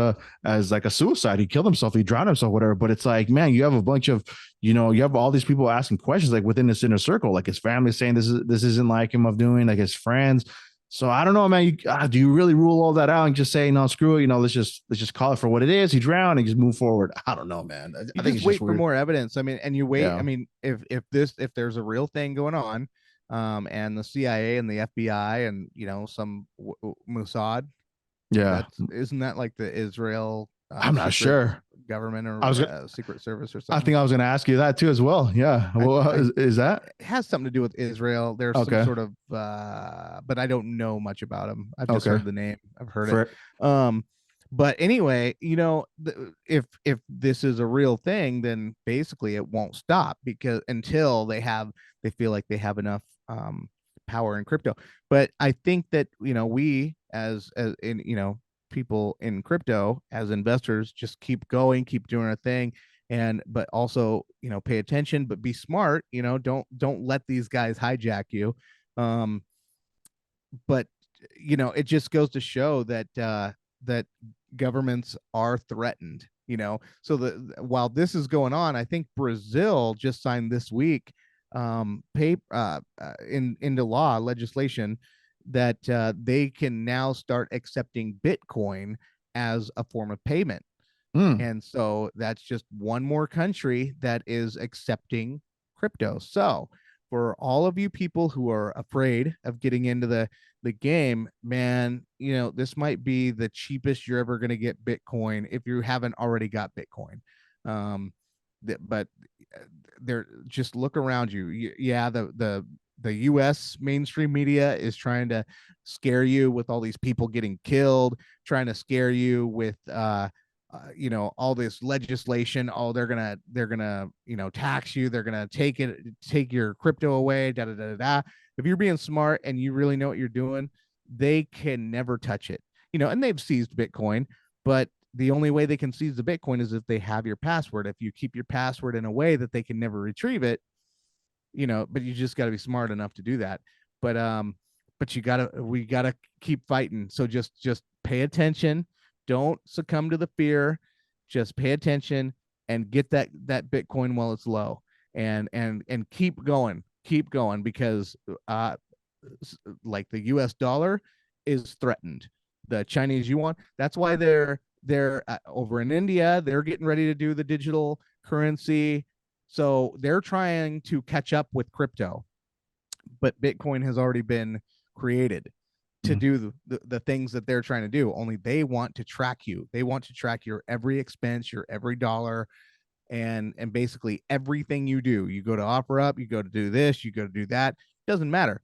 like a suicide. He killed himself, he drowned himself, whatever. But it's like, man, you have a bunch of, you have all these people asking questions like within this inner circle, like his family saying this isn't like him of doing, like his friends. So I don't know, man. Do you really rule all that out and just say no, screw it? Let's just call it for what it is. He drowned and just move forward. I don't know, man. You I think just it's just wait for weird. more evidence. I mean, and you wait. I Yeah, mean, if there's a real thing going on, and the CIA and the FBI and some Mossad, yeah. that's isn't that like the Israel I'm not secret sure. government I was. or secret service or I something? think I was going to ask you that too as well. Yeah. Well, is that It has something to do with Israel. There's some okay? sort of, but I don't know much about them. I've just Okay. heard the name. I've heard For it. But anyway, if this is a real thing, then basically it won't stop because until they feel like they have enough power in crypto. But I think that we as in people in crypto as investors just keep going, keep doing our thing, and but also pay attention, but be smart. Don't let these guys hijack you. Um, but it just goes to show that that governments are threatened. So while this is going on, I think Brazil just signed this week into law legislation that they can now start accepting Bitcoin as a form of payment. mm, And so that's just one more country that is accepting crypto. So for all of you people who are afraid of getting into the game, man, this might be the cheapest you're ever going to get Bitcoin if you haven't already got Bitcoin. Um, but there, just look around you. Yeah, the U.S. mainstream media is trying to scare you with all these people getting killed, trying to scare you with all this legislation. Oh, they're gonna tax you. They're gonna take your crypto away. Da da da da. If you're being smart and you really know what you're doing, they can never touch it. And they've seized Bitcoin, but the only way they can seize the Bitcoin is if they have your password. If you keep your password in a way that they can never retrieve it, but you just got to be smart enough to do that. But we gotta keep fighting. So just pay attention. Don't succumb to the fear. Just pay attention and get that Bitcoin while it's low, and keep going, because like the US dollar is threatened. The Chinese yuan, that's why they're over in India, they're getting ready to do the digital currency. So they're trying to catch up with crypto, but Bitcoin has already been created to do the things that they're trying to do. Only they want to track you. They want to track your every expense, your every dollar, and basically everything you do. You go to OfferUp, you go to do this, you go to do that. Doesn't matter.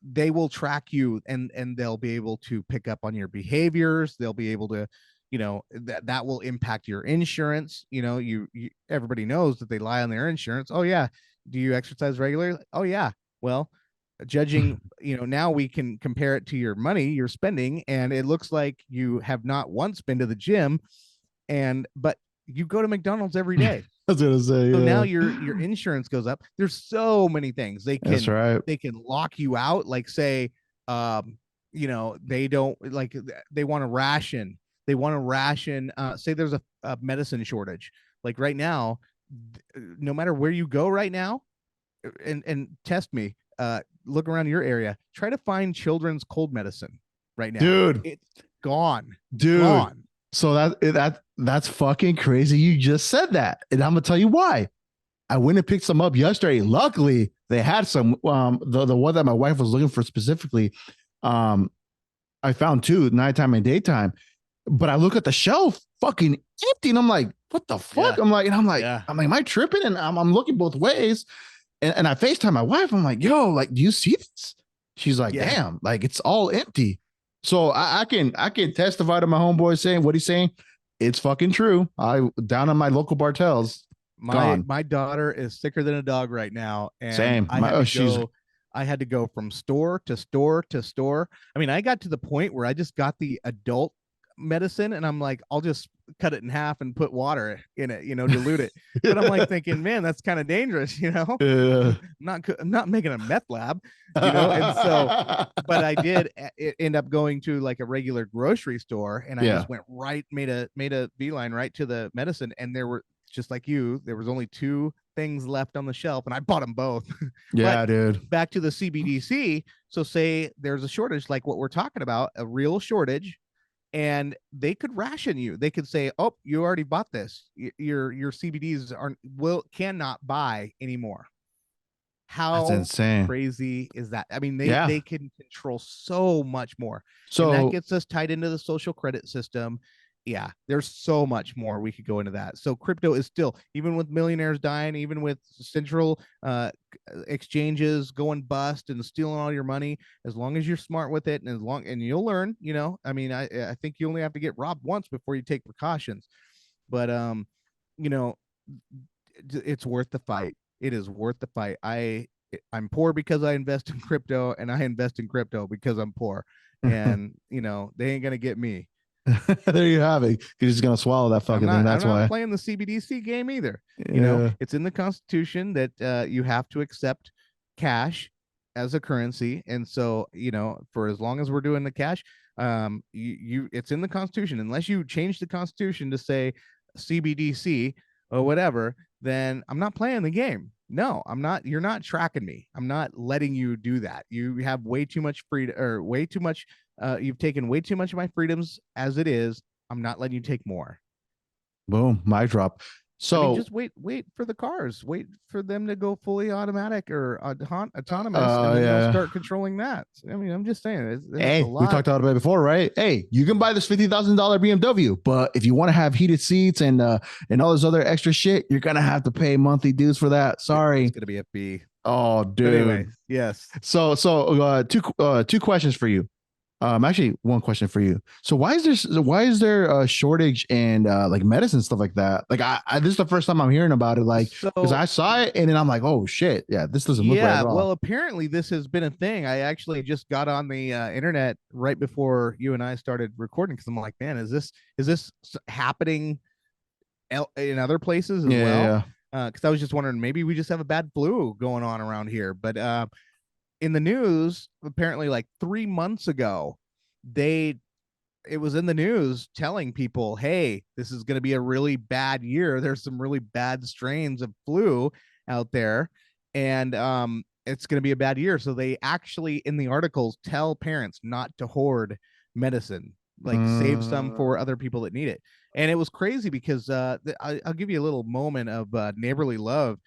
They will track you, and they'll be able to pick up on your behaviors. They'll be able to, that will impact your insurance. You everybody knows that they lie on their insurance. Oh yeah, do you exercise regularly? Oh yeah. Well, judging, now we can compare it to your money you're spending, and it looks like you have not once been to the gym, but you go to McDonald's every day. I was gonna say, So yeah. now your insurance goes up. There's so many things That's right. they can lock you out. Like say, they don't like, they want to ration. They want to ration. Say there's a medicine shortage. Like right now, no matter where you go right now, and test me. Look around your area. Try to find children's cold medicine right now. Dude. It's gone. Dude. Gone. So that's fucking crazy. You just said that, and I'm gonna tell you why. I went and picked some up yesterday. Luckily, they had some. The one that my wife was looking for specifically, I found two, nighttime and daytime. But I look at the shelf, fucking empty, and I'm like, what the fuck? Yeah. I'm like, am I tripping? And I'm looking both ways, and I FaceTime my wife. I'm like, yo, like, do you see this? She's like, damn, like it's all empty. So I can testify to my homeboy saying what he's saying. It's fucking true. I down on my local Bartels. My daughter is sicker than a dog right now, and same. I had to go from store to store to store. I mean, I got to the point where I just got the adult medicine, and I'm like, I'll just cut it in half and put water in it, dilute it. But I'm like thinking, man, that's kind of dangerous, I'm not making a meth lab, and so, but I did end up going to like a regular grocery store, and I just went made a beeline right to the medicine, and there were, just like you, there was only two things left on the shelf, and I bought them both. Yeah, dude. Back to the CBDC. So say there's a shortage, like what we're talking about, a real shortage, and they could ration you. They could say, "Oh, you already bought this. Your CBDs cannot buy anymore." How That's insane. crazy is that? I mean, they can control so much more. So and that gets us tied into the social credit system. Yeah, there's so much more we could go into that. So crypto is still, even with millionaires dying, even with central exchanges going bust and stealing all your money, as long as you're smart with it, and you'll learn, I mean, I think you only have to get robbed once before you take precautions. But it's worth the fight. It is worth the fight. I'm poor because I invest in crypto, and I invest in crypto because I'm poor. And they ain't gonna get me. There you have it. You're just gonna swallow that fucking thing. That's I'm why not playing the CBDC game either. It's in the Constitution that you have to accept cash as a currency, and so for as long as we're doing the cash, it's in the Constitution. Unless you change the Constitution to say CBDC or whatever, then I'm not playing the game. No, I'm not. You're not tracking me. I'm not letting you do that. You have way too much freedom, or way too much. You've taken way too much of my freedoms as it is. I'm not letting you take more. Boom, mic drop. So I mean, just wait for the cars. Wait for them to go fully automatic or autonomous, and then they'll start controlling that. I mean, I'm just saying. Hey, we talked about it before, right? Hey, you can buy this $50,000 BMW, but if you want to have heated seats and all this other extra shit, you're gonna have to pay monthly dues for that. Sorry, it's gonna be a fee. Oh, dude. But anyway, yes. So two questions for you. Actually, one question for you. So why is there a shortage in like medicine stuff like that? Like this is the first time I'm hearing about it. Like because So I saw it and then I'm like, oh shit, yeah, this doesn't look right yeah, at all. well, apparently this has been a thing. I actually just got on the internet right before you and I started recording because I'm like, man, is this happening in other places as Yeah, yeah, well? yeah. Because I was just wondering, maybe we just have a bad flu going on around here. But in the news, apparently, like 3 months ago, they it was in the news telling people, hey, this is going to be a really bad year. There's some really bad strains of flu out there, and it's going to be a bad year. So they actually, in the articles, tell parents not to hoard medicine, like save some for other people that need it. And it was crazy because I'll give you a little moment of neighborly love.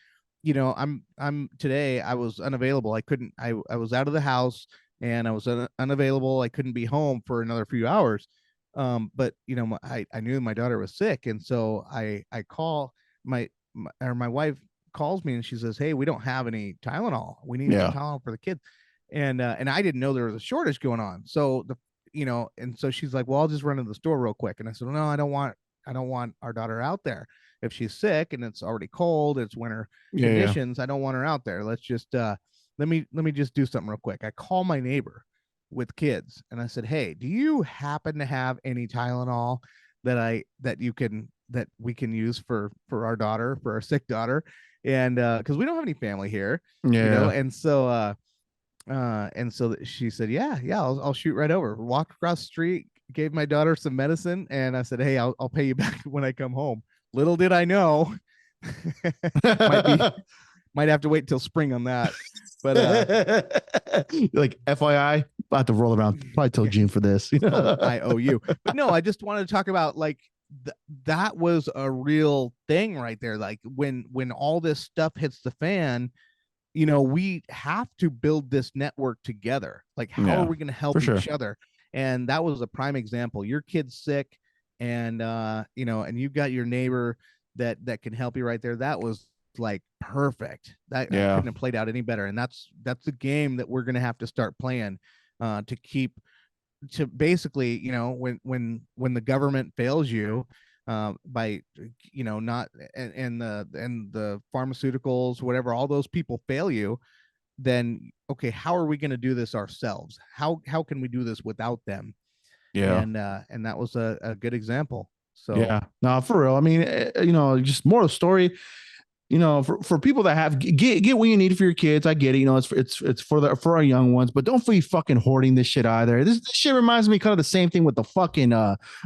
I'm today I was unavailable. I couldn't. I was out of the house and I was unavailable. I couldn't be home for another few hours. But I knew my daughter was sick, and so I call my wife calls me and she says, "Hey, we don't have any Tylenol. We need some Yeah. Tylenol for the kids." And I didn't know there was a shortage going on. So and so she's like, "Well, I'll just run to the store real quick." And I said, "No, I don't want our daughter out there. If she's sick and it's already cold, it's winter Yeah, yeah. conditions, I don't want her out there. Let's just let me just do something real quick." I call my neighbor with kids and I said, "Hey, do you happen to have any Tylenol that we can use for our daughter, for our sick daughter?" And because we don't have any family here, Yeah. and so she said, "Yeah, I'll shoot right over." Walked across the street, gave my daughter some medicine, and I said, "Hey, I'll pay you back when I come home." Little did I know, might be might have to wait till spring on that. But Like FYI, about to roll around probably till yeah, June for this. oh, I owe you. But no, I just wanted to talk about like that was a real thing right there. Like when all this stuff hits the fan, we have to build this network together. Like, how are Yeah, we going to for help sure. each other? And that was a prime example. Your kid's sick, and and you've got your neighbor that can help you right there. That was like perfect. That Yeah. couldn't have played out any better. And that's the game that we're going to have to start playing to keep to basically, when the government fails you by not and the pharmaceuticals, whatever, all those people fail you, then okay, how are we going to do this ourselves? How can we do this without them? Yeah. And that was a good example. So Yeah. No, for real. I mean, just more of the story. For people that have get what you need for your kids, I get it. It's for our young ones, but don't be fucking hoarding this shit either. This shit reminds me kind of the same thing with the fucking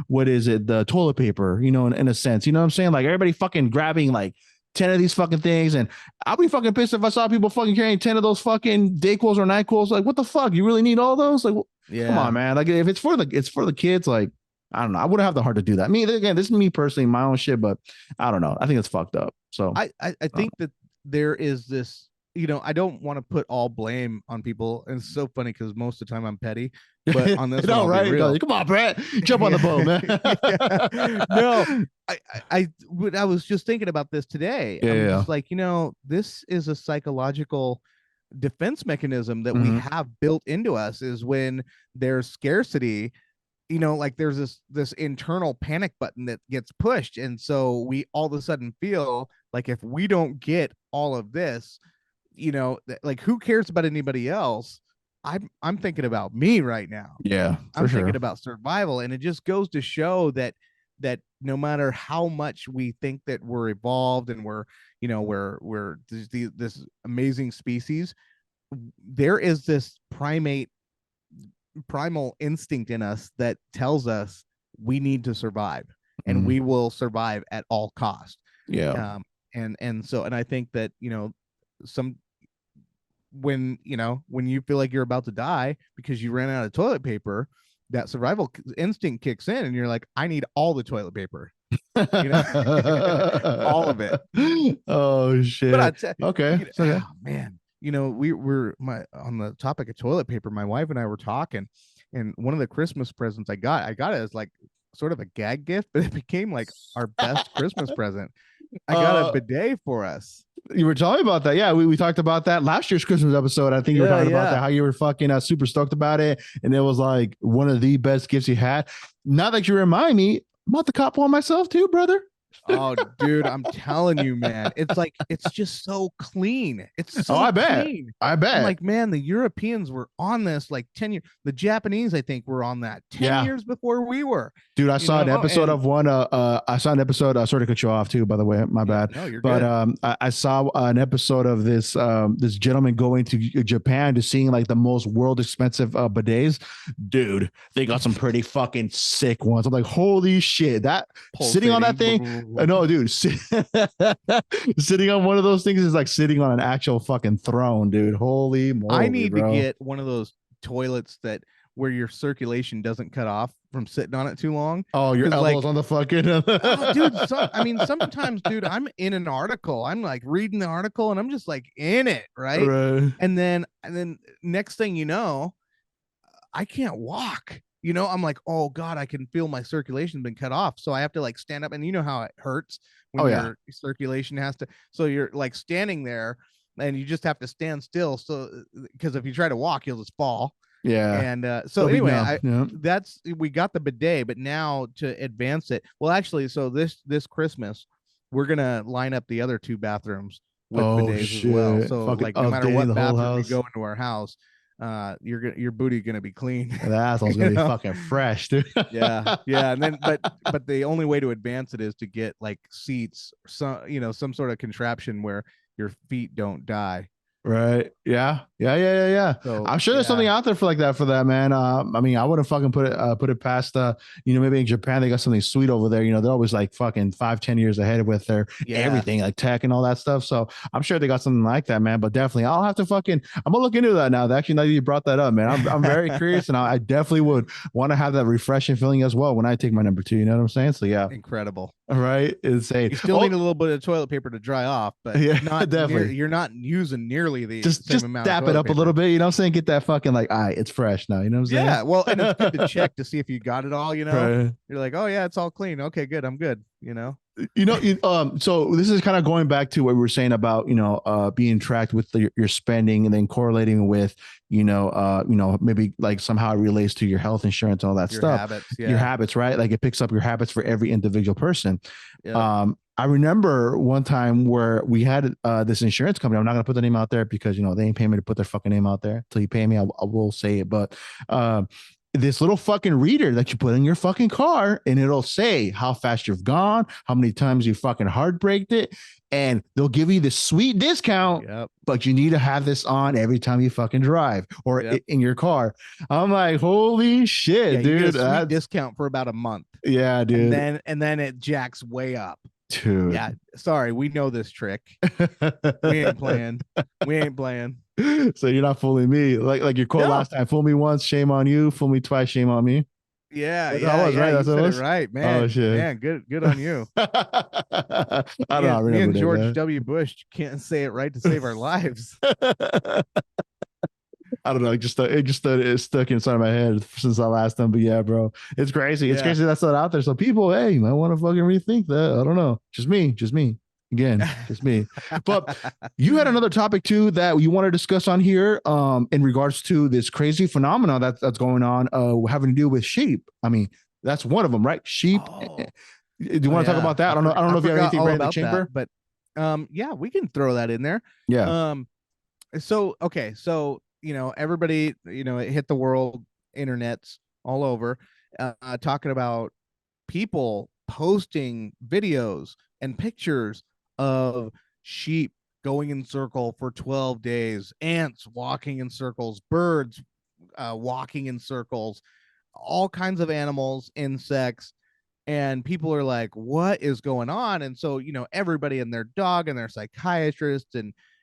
what is it, the toilet paper? In a sense, you know what I'm saying? Like everybody fucking grabbing like 10 of these fucking things, and I'll be fucking pissed if I saw people fucking carrying 10 of those fucking Dayquils or NyQuils. Like, what the fuck? You really need all those? Like, come yeah, on, man. Like, if it's for the kids, like. I don't know. I wouldn't have the heart to do that. Me again, this is me personally, my own shit, but I don't know. I think it's fucked up. So I think that there is this, I don't want to put all blame on people. And it's so funny because most of the time I'm petty, but on this one no, I'll be right? real. Come on, Brett, jump on the boat, man. Yeah. No, I was just thinking about this today. I'm Yeah. just like, this is a psychological defense mechanism that we Hmm. have built into us, is when there's scarcity, like there's this internal panic button that gets pushed, and so we all of a sudden feel like if we don't get all of this, like who cares about anybody else? I'm thinking about me right now. Yeah, for I'm thinking sure. about survival, and it just goes to show that no matter how much we think that we're evolved and we're this amazing species, there is this primal instinct in us that tells us we need to survive, and Mhm. we will survive at all cost. Yeah. And I think that some when you feel like you're about to die because you ran out of toilet paper, that survival instinct kicks in and you're like, I need all the toilet paper, you know all of it. Oh But shit. I'd say, Okay. It's okay. oh man, we were my on the topic of toilet paper. My wife and I were talking, and one of the Christmas presents I got it as like sort of a gag gift, but it became like our best Christmas present. I got a bidet for us. You were telling me about that. Yeah, we talked about that last year's Christmas episode. I think you were Yeah, talking about that, yeah. how you were fucking super stoked about it. And it was like one of the best gifts you had. Now that you remind me, I'm about to cop one myself too, brother. Oh, dude, I'm telling you, man. It's like it's just so clean. It's Oh, so I bet. clean. I I'm bet. like, man, the Europeans were on this like 10 years. The Japanese, I think, were on that 10 Yeah. years before we were, Dude, I you saw an know, episode and of one. I saw an episode. Sorry to cut you off too. By the way, my yeah, bad. no, you're But good. I saw an episode of this gentleman going to Japan to seeing like the most world expensive bidets. Dude, they got some pretty fucking sick ones. I'm like, holy shit! That sitting on that Pulsating. thing. No, dude, sitting on one of those things is like sitting on an actual fucking throne, dude. Holy I moly, need to bro. get one of those toilets that where your circulation doesn't cut off from sitting on it too long. Oh, your Because elbows like, on the fucking. oh, dude, I mean, sometimes, dude, I'm in an article. I'm like reading the article and I'm just like in it, right? Right. And then next thing you know, I can't walk. I'm like, oh God, I can feel my circulation been cut off. So I have to like stand up, and you know how it hurts when Oh yeah. your circulation has to. So you're like standing there, and you just have to stand still. So because if you try to walk, you'll just fall. Yeah. And so It'll be anyway, no. I Yeah. that's we got the bidet, but now to advance it, well, actually, so this Christmas, we're gonna line up the other two bathrooms with Oh bidets as well. shit. So Fucking like no matter updating what the whole bathroom you house. go into our house, your booty gonna be clean. The asshole's gonna you be know? fucking fresh, dude. Yeah, yeah, and then but the only way to advance it is to get like seats, some sort of contraption where your feet don't die. Right. Yeah. Yeah. Yeah. Yeah. Yeah. So I'm sure there's something yeah, out there for like that man. I mean, I wouldn't fucking put it past maybe in Japan they got something sweet over there. They're always like fucking 5-10 years ahead with their yeah, everything, like tech and all that stuff. So I'm sure they got something like that, man. But definitely I'll have to fucking I'm gonna look into that now. Actually, now that you brought that up, man. I'm very curious and I definitely would want to have that refreshing feeling as well when I take my number two. You know what I'm saying? So yeah. incredible. All right. Insane. You still Oh, need a little bit of toilet paper to dry off, but yeah, not near. definitely. You're not using nearly the same Just amount of dap it toilet up a paper. little bit. You know what I'm saying? Get that fucking like, it's fresh now. You know what I'm saying? Yeah, well, and it's good to check to see if you got it all. Right. You're like, oh yeah, it's all clean. Okay, good. I'm good. So this is kind of going back to what we were saying about being tracked with your spending and then correlating with maybe like somehow it relates to your health insurance and all that Your stuff. habits, Your yeah. habits, right? Like it picks up your habits for every individual person. Yep. I remember one time where we had this insurance company. I'm not gonna put the name out there because they ain't paying me to put their fucking name out there. Till you pay me, I will say it. But this little fucking reader that you put in your fucking car, and it'll say how fast you've gone, how many times you fucking heartbreaked it, and they'll give you this sweet discount. Yep. But you need to have this on every time you fucking drive or in your car. I'm like, holy shit, Yeah, dude! you get a sweet discount for about a month. Yeah, dude. And then it jacks way up. Dude. Yeah, sorry, we know this trick. We ain't playing. We ain't playing. So you're not fooling me. Like your quote last time, fool me once, shame on you. Fool me twice, shame on me. Yeah, That's yeah, was, yeah. right? You That's what said it it was? right, man. Oh shit. Man, good on you. I don't know. I Me and remember George that. W. Bush can't say it right to save our lives. I don't know. It stuck inside my head since I last time. But yeah, bro, it's crazy. It's crazy that's not out there. So people, hey, you might want to fucking rethink that. I don't know. Just me. Again, just me. But you had another topic too that you want to discuss on here, in regards to this crazy phenomenon that's going on, having to do with sheep. I mean, that's one of them, right? Sheep. Oh. Do you want to talk about that? I don't know. I don't know if you have anything right in the chamber, but yeah, we can throw that in there. Yeah. So okay, so everybody, it hit the world internets all over, talking about people posting videos and pictures of sheep going in circle for 12 days, ants walking in circles, birds walking in circles, all kinds of animals, insects, and people are like, what is going on? And so everybody and their dog and their psychiatrist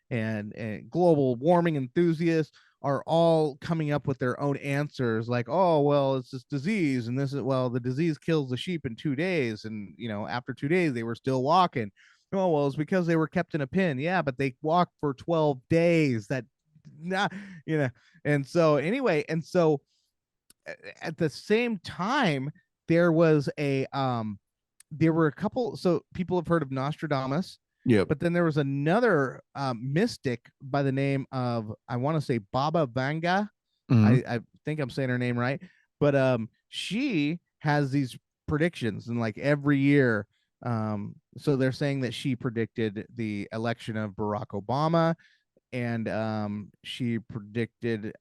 and global warming enthusiasts are all coming up with their own answers, like, oh well, it's this disease, and this is, well, the disease kills the sheep in 2 days, and after 2 days they were still walking. Oh well, it's because they were kept in a pen. Yeah, but they walked for 12 days. That not and so anyway, and so at the same time there was there were a couple. So people have heard of Nostradamus, Yep. but then there was another mystic by the name of, I want to say, Baba Vanga. Hmm. I think I'm saying her name right, but she has these predictions, and like every year, so they're saying that she predicted the election of Barack Obama, and she predicted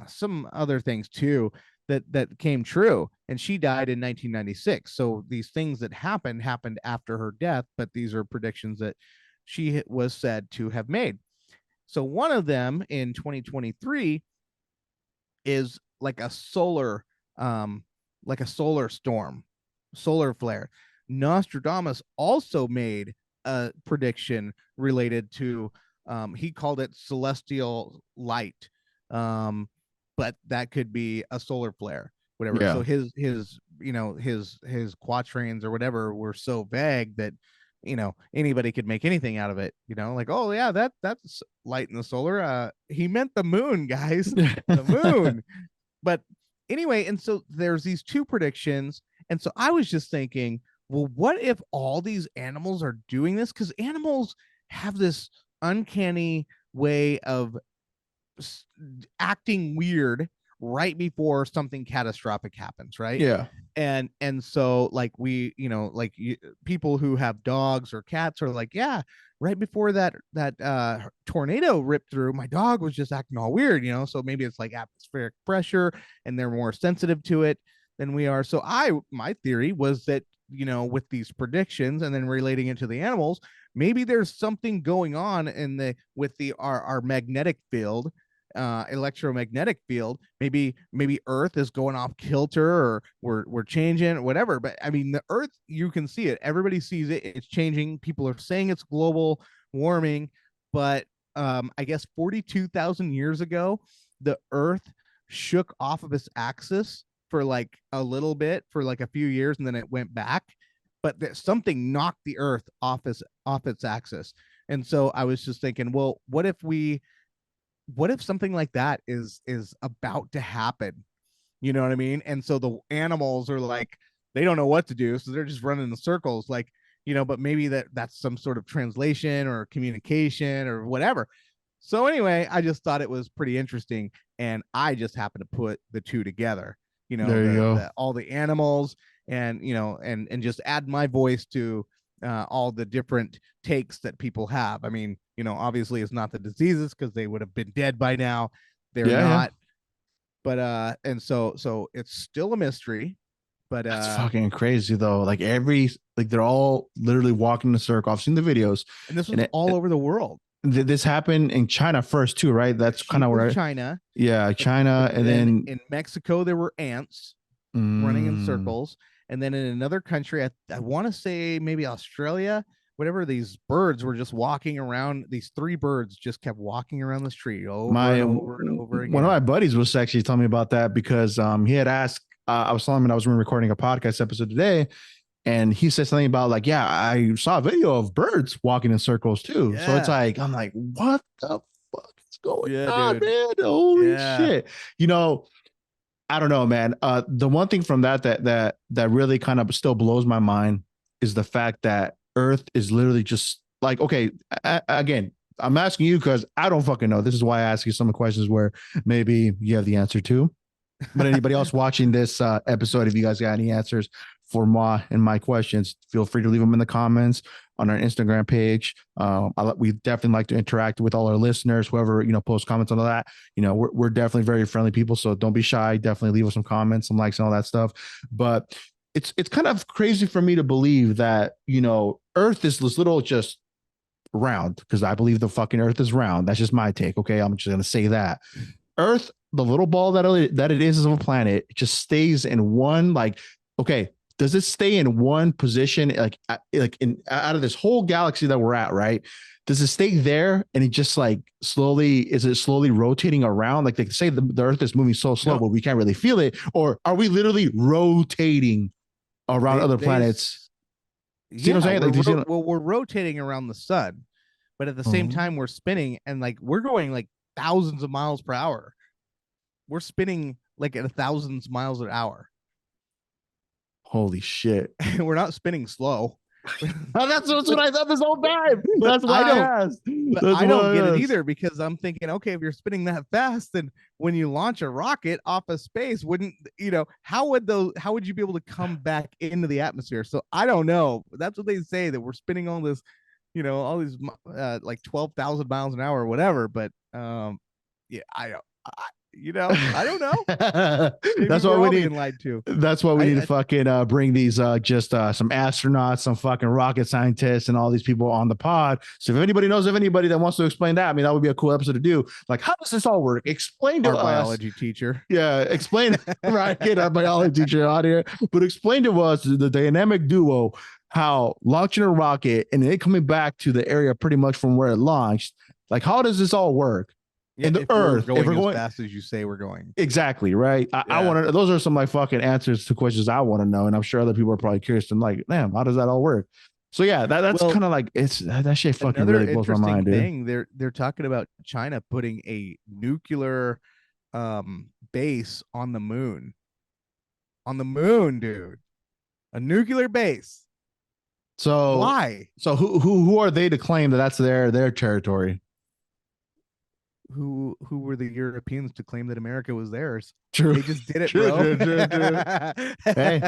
some other things too that came true, and she died in 1996. So these things that happened after her death, but these are predictions that she was said to have made. So one of them in 2023 is like a solar storm, solar flare. Nostradamus also made a prediction related to, he called it celestial light, um, but that could be a solar flare, whatever. So Yeah. his his quatrains or whatever were so vague that anybody could make anything out of it. Like, oh yeah, that's light in the solar. He meant the moon, guys, the moon. But anyway, and so there's these two predictions. And so I was just thinking, well, what if all these animals are doing this? Because animals have this uncanny way of acting weird right before something catastrophic happens, right? Yeah. And so like people who have dogs or cats are like, yeah, right before that tornado ripped through, my dog was just acting all weird, so maybe it's like atmospheric pressure and they're more sensitive to it than we are. So my theory was that, with these predictions and then relating it to the animals, maybe there's something going on in the with the our magnetic field, electromagnetic field. Maybe Earth is going off kilter, or we're changing, whatever. But I mean, the Earth, you can see it, everybody sees it, it's changing. People are saying it's global warming, but I guess 42,000 years ago, the Earth shook off of its axis for like a little bit, for like a few years, and then it went back. But something knocked the Earth off its axis. And so I was just thinking, well, what if something like that is about to happen? You know what I mean? And so the animals are like, they don't know what to do, so they're just running in circles, like, but maybe that's some sort of translation or communication or whatever. So anyway, I just thought it was pretty interesting, and I just happened to put the two together. There you go. The all the animals, and and just add my voice to all the different takes that people have. I mean, obviously it's not the diseases, because they would have been dead by now. They're Yeah. Yeah. not. But and so it's still a mystery. But That's fucking crazy though. Like they're all literally walking in a circle. I've seen the videos, and this and was all over the world. this happened in China first too, right? That's She kind of was where, China, yeah, but China, and then then in Mexico there were ants running in mm, circles, and then in another country, I want to say maybe Australia, whatever, these birds were just walking around. These three birds just kept walking around the street over my and over and over one of my again. buddies was actually telling me about that because he had asked. I was telling him that I was recording a podcast episode today, and he said something about like, yeah, I saw a video of birds walking in circles too. So it's Yeah, like, I'm like, what the fuck is going yeah, on, dude. man? Holy Yeah, shit! You know, I don't know, man. The one thing from that really kind of still blows my mind is the fact that Earth is literally just like, okay, again, I'm asking you because I don't fucking know. This is why I ask you some questions where maybe you have the answer to. But anybody else watching this episode, if you guys got any answers for Ma and my questions, feel free to leave them in the comments on our Instagram page. We definitely like to interact with all our listeners, whoever, post comments on that. We're definitely very friendly people. So don't be shy. Definitely leave us some comments, some likes, and all that stuff. But it's kind of crazy for me to believe that, Earth is this little just round, because I believe the fucking Earth is round. That's just my take. Okay. I'm just going to say that. Earth, the little ball that it is of a planet, it just stays in one, like, okay, does it stay in one position, like in out of this whole galaxy that we're at, right? Does it stay there and it just like is it slowly rotating around? Like they say the Earth is moving so slow, no, but we can't really feel it. Or are we literally rotating around they other they planets? See what I'm yeah, saying? Like, do you see we're rotating around the sun, but at the same Mhm. time we're spinning, and like we're going like thousands of miles per hour. We're spinning like at a thousands miles an hour. Holy shit. We're not spinning slow. That's what I thought this whole time. But That's why I I don't. asked. But That's I why don't get I it asked. either, because I'm thinking, okay, if you're spinning that fast, then when you launch a rocket off of space, wouldn't how would you be able to come back into the atmosphere? So I don't know. That's what they say, that we're spinning all this, all these like 12,000 miles an hour or whatever. But yeah, I don't know. Maybe That's why we're we all need. being lied to. That's why we need to I fucking bring these just some astronauts, some fucking rocket scientists, and all these people on the pod. So if anybody knows of anybody that wants to explain that, I mean, that would be a cool episode to do. Like, how does this all work? Explain to Our us. biology teacher. Yeah, explain. Right, get our biology teacher out here, but explain to us the dynamic duo, how launching a rocket and it coming back to the area pretty much from where it launched. Like, how does this all work? Yeah, In the if we're Earth, if going we're as going fast as you say we're going. exactly right. I Yeah. want to. Those are some like fucking answers to questions I want to know, and I'm sure other people are probably curious. And like, damn, how does that all work? So yeah, that's Well, kind of like that shit fucking another really blows my interesting mind, dude. thing, they're talking about China putting a nuclear base on the moon. On the moon, dude. A nuclear base. So Why? so who are they to claim that that's their territory? Who were the Europeans to claim that America was theirs? True. They just did it, True, bro. true. Hey,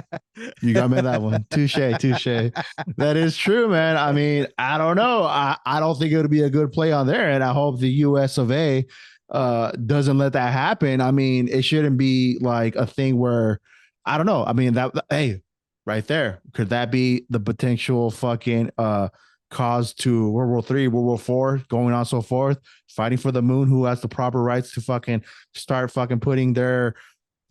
you got me that one. Touche, touche. That is true, man. I mean, I don't know. I don't think it would be a good play on there, and I hope the US of A doesn't let that happen. I mean, it shouldn't be like a thing where I don't know. I mean, that hey, right there. Could that be the potential fucking cause to World War III, World War IV, going on so forth, fighting for the moon? Who has the proper rights to fucking start fucking putting their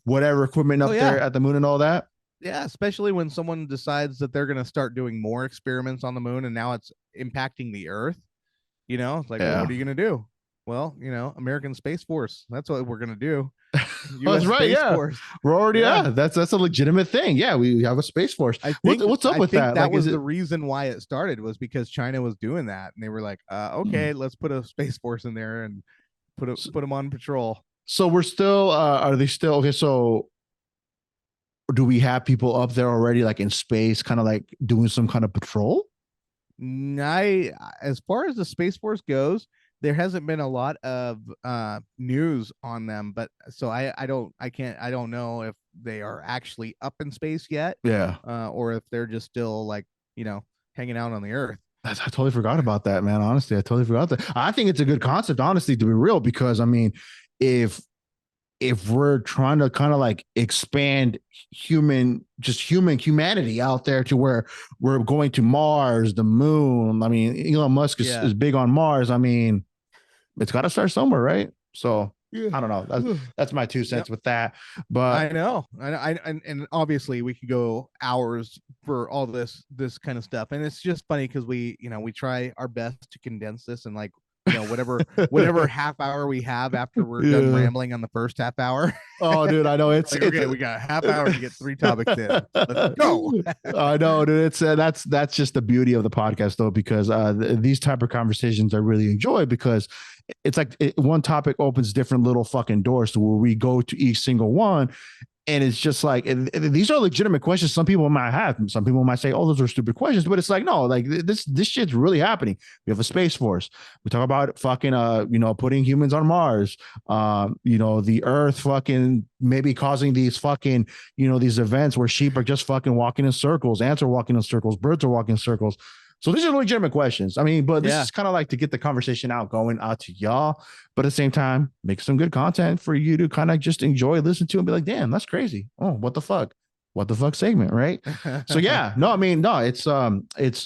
whatever equipment up there at the moon and all that? Yeah, especially when someone decides that they're going to start doing more experiments on the moon and now it's impacting the Earth. It's like, well, Yeah. what are you going to do? Well, American Space Force. That's what we're going to do. That's right. Space Yeah, Force. we're already that's a legitimate thing. Yeah, we have a space force. What's up with that? That Like, was the reason why it started, was because China was doing that, and they were like, okay, let's put a space force in there and put them on patrol. So we're still. Are they still okay? So do we have people up there already, like in space, kind of like doing some kind of patrol? As far as the Space Force goes, there hasn't been a lot of news on them, but so I don't know if they are actually up in space yet, Yeah. or if they're just still like hanging out on the Earth. I totally forgot about that, man. Honestly, I totally forgot that. I think it's a good concept, honestly, to be real, because I mean, if we're trying to kind of like expand humanity out there to where we're going to Mars, the moon. I mean, Elon Musk is big on Mars. I mean, it's got to start somewhere, right? So I don't know. That's my 2 cents with that. But I know, and obviously we could go hours for all this kind of stuff, and it's just funny because we try our best to condense this and like whatever half hour we have after we're done rambling on the first half hour. Oh, dude, I know it's like, okay. We got a half hour to get 3 topics in. Let's go. I know, dude. It's that's just the beauty of the podcast, though, because these type of conversations I really enjoy, because it's like one topic opens different little fucking doors to where we go to each single one. And it's just like, these are legitimate questions some people might have. Some people might say, oh, those are stupid questions. But it's like, no, like this shit's really happening. We have a space force. We talk about fucking, putting humans on Mars. The Earth fucking maybe causing these fucking, these events where sheep are just fucking walking in circles. Ants are walking in circles. Birds are walking in circles. So these are legitimate questions. I mean, but this is kind of like to get the conversation going out to y'all, but at the same time, make some good content for you to kind of just enjoy, listen to, and be like, damn, that's crazy. Oh, what the fuck? What the fuck segment, right? So yeah, no, I mean, no, it's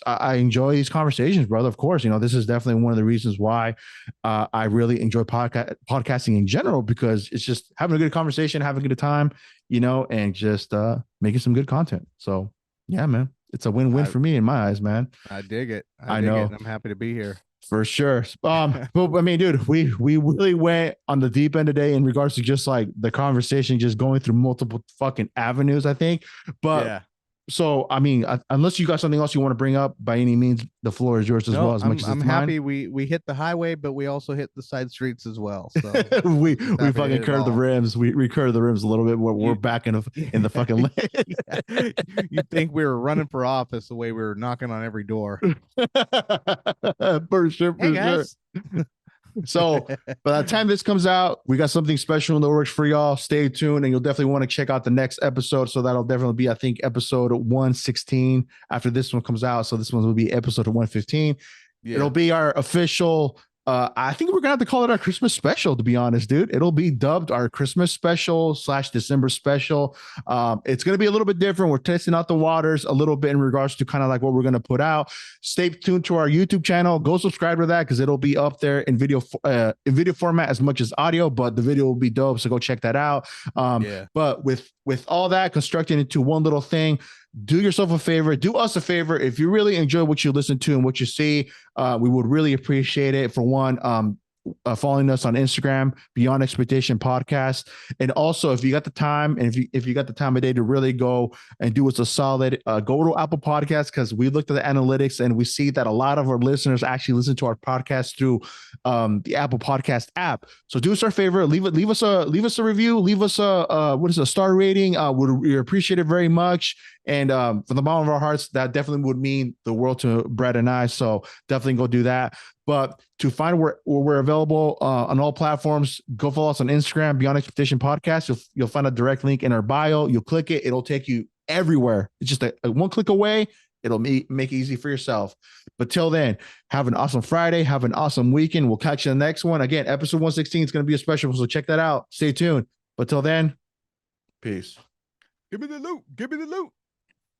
I enjoy these conversations, brother. Of course, this is definitely one of the reasons why I really enjoy podcasting in general, because it's just having a good conversation, having a good time, and just making some good content. So yeah, man. It's a win-win for me in my eyes, man. I dig it. I know. And I'm happy to be here. For sure. But I mean, dude, we really went on the deep end today in regards to just like the conversation, just going through multiple fucking avenues, I think. But So, I mean, unless you got something else you want to bring up, by any means, the floor is yours as No, well, as much as I'm it's mine. happy we hit the highway, but we also hit the side streets as well. So we just we happy to fucking hit it curve the all. rims. We curve the rims a little bit. We're You back in the yeah, fucking yeah. You'd think we were running for office the way we were knocking on every door. lane. For sure, Hey for sure. guys. So by the time this comes out, we got something special in the works for y'all. Stay tuned, and you'll definitely want to check out the next episode. So that'll definitely be, I think, episode 116 after this one comes out. So this one will be episode 115. It'll Yeah. be our official. I think we're gonna have to call it our Christmas special, to be honest, dude. It'll be dubbed our Christmas special / December special. It's gonna be a little bit different. We're testing out the waters a little bit in regards to kind of like what we're gonna put out. Stay tuned to our YouTube channel. Go subscribe to that because it'll be up there in video format as much as audio, but the video will be dope. So go check that out. Yeah. But with all that constructed into one little thing, do yourself a favor, do us a favor. If you really enjoy what you listen to and what you see, we would really appreciate it. For one, following us on Instagram, Beyond Expectation Podcast, and also if you got the time and if you got the time of day to really go and do us a solid, go to Apple Podcasts, because we looked at the analytics and we see that a lot of our listeners actually listen to our podcast through the Apple Podcast app. So do us our favor, leave us a review, leave us a star rating. We appreciate it very much. And from the bottom of our hearts, that definitely would mean the world to Brett and I. So definitely go do that. But to find where we're available on all platforms, go follow us on Instagram, Beyond Expectation Podcast. You'll find a direct link in our bio. You'll click it. It'll take you everywhere. It's just a one click away. It'll make it easy for yourself. But till then, have an awesome Friday. Have an awesome weekend. We'll catch you in the next one. Again, episode 116 is going to be a special, so check that out. Stay tuned. But till then, peace. Give me the loot. Give me the loot.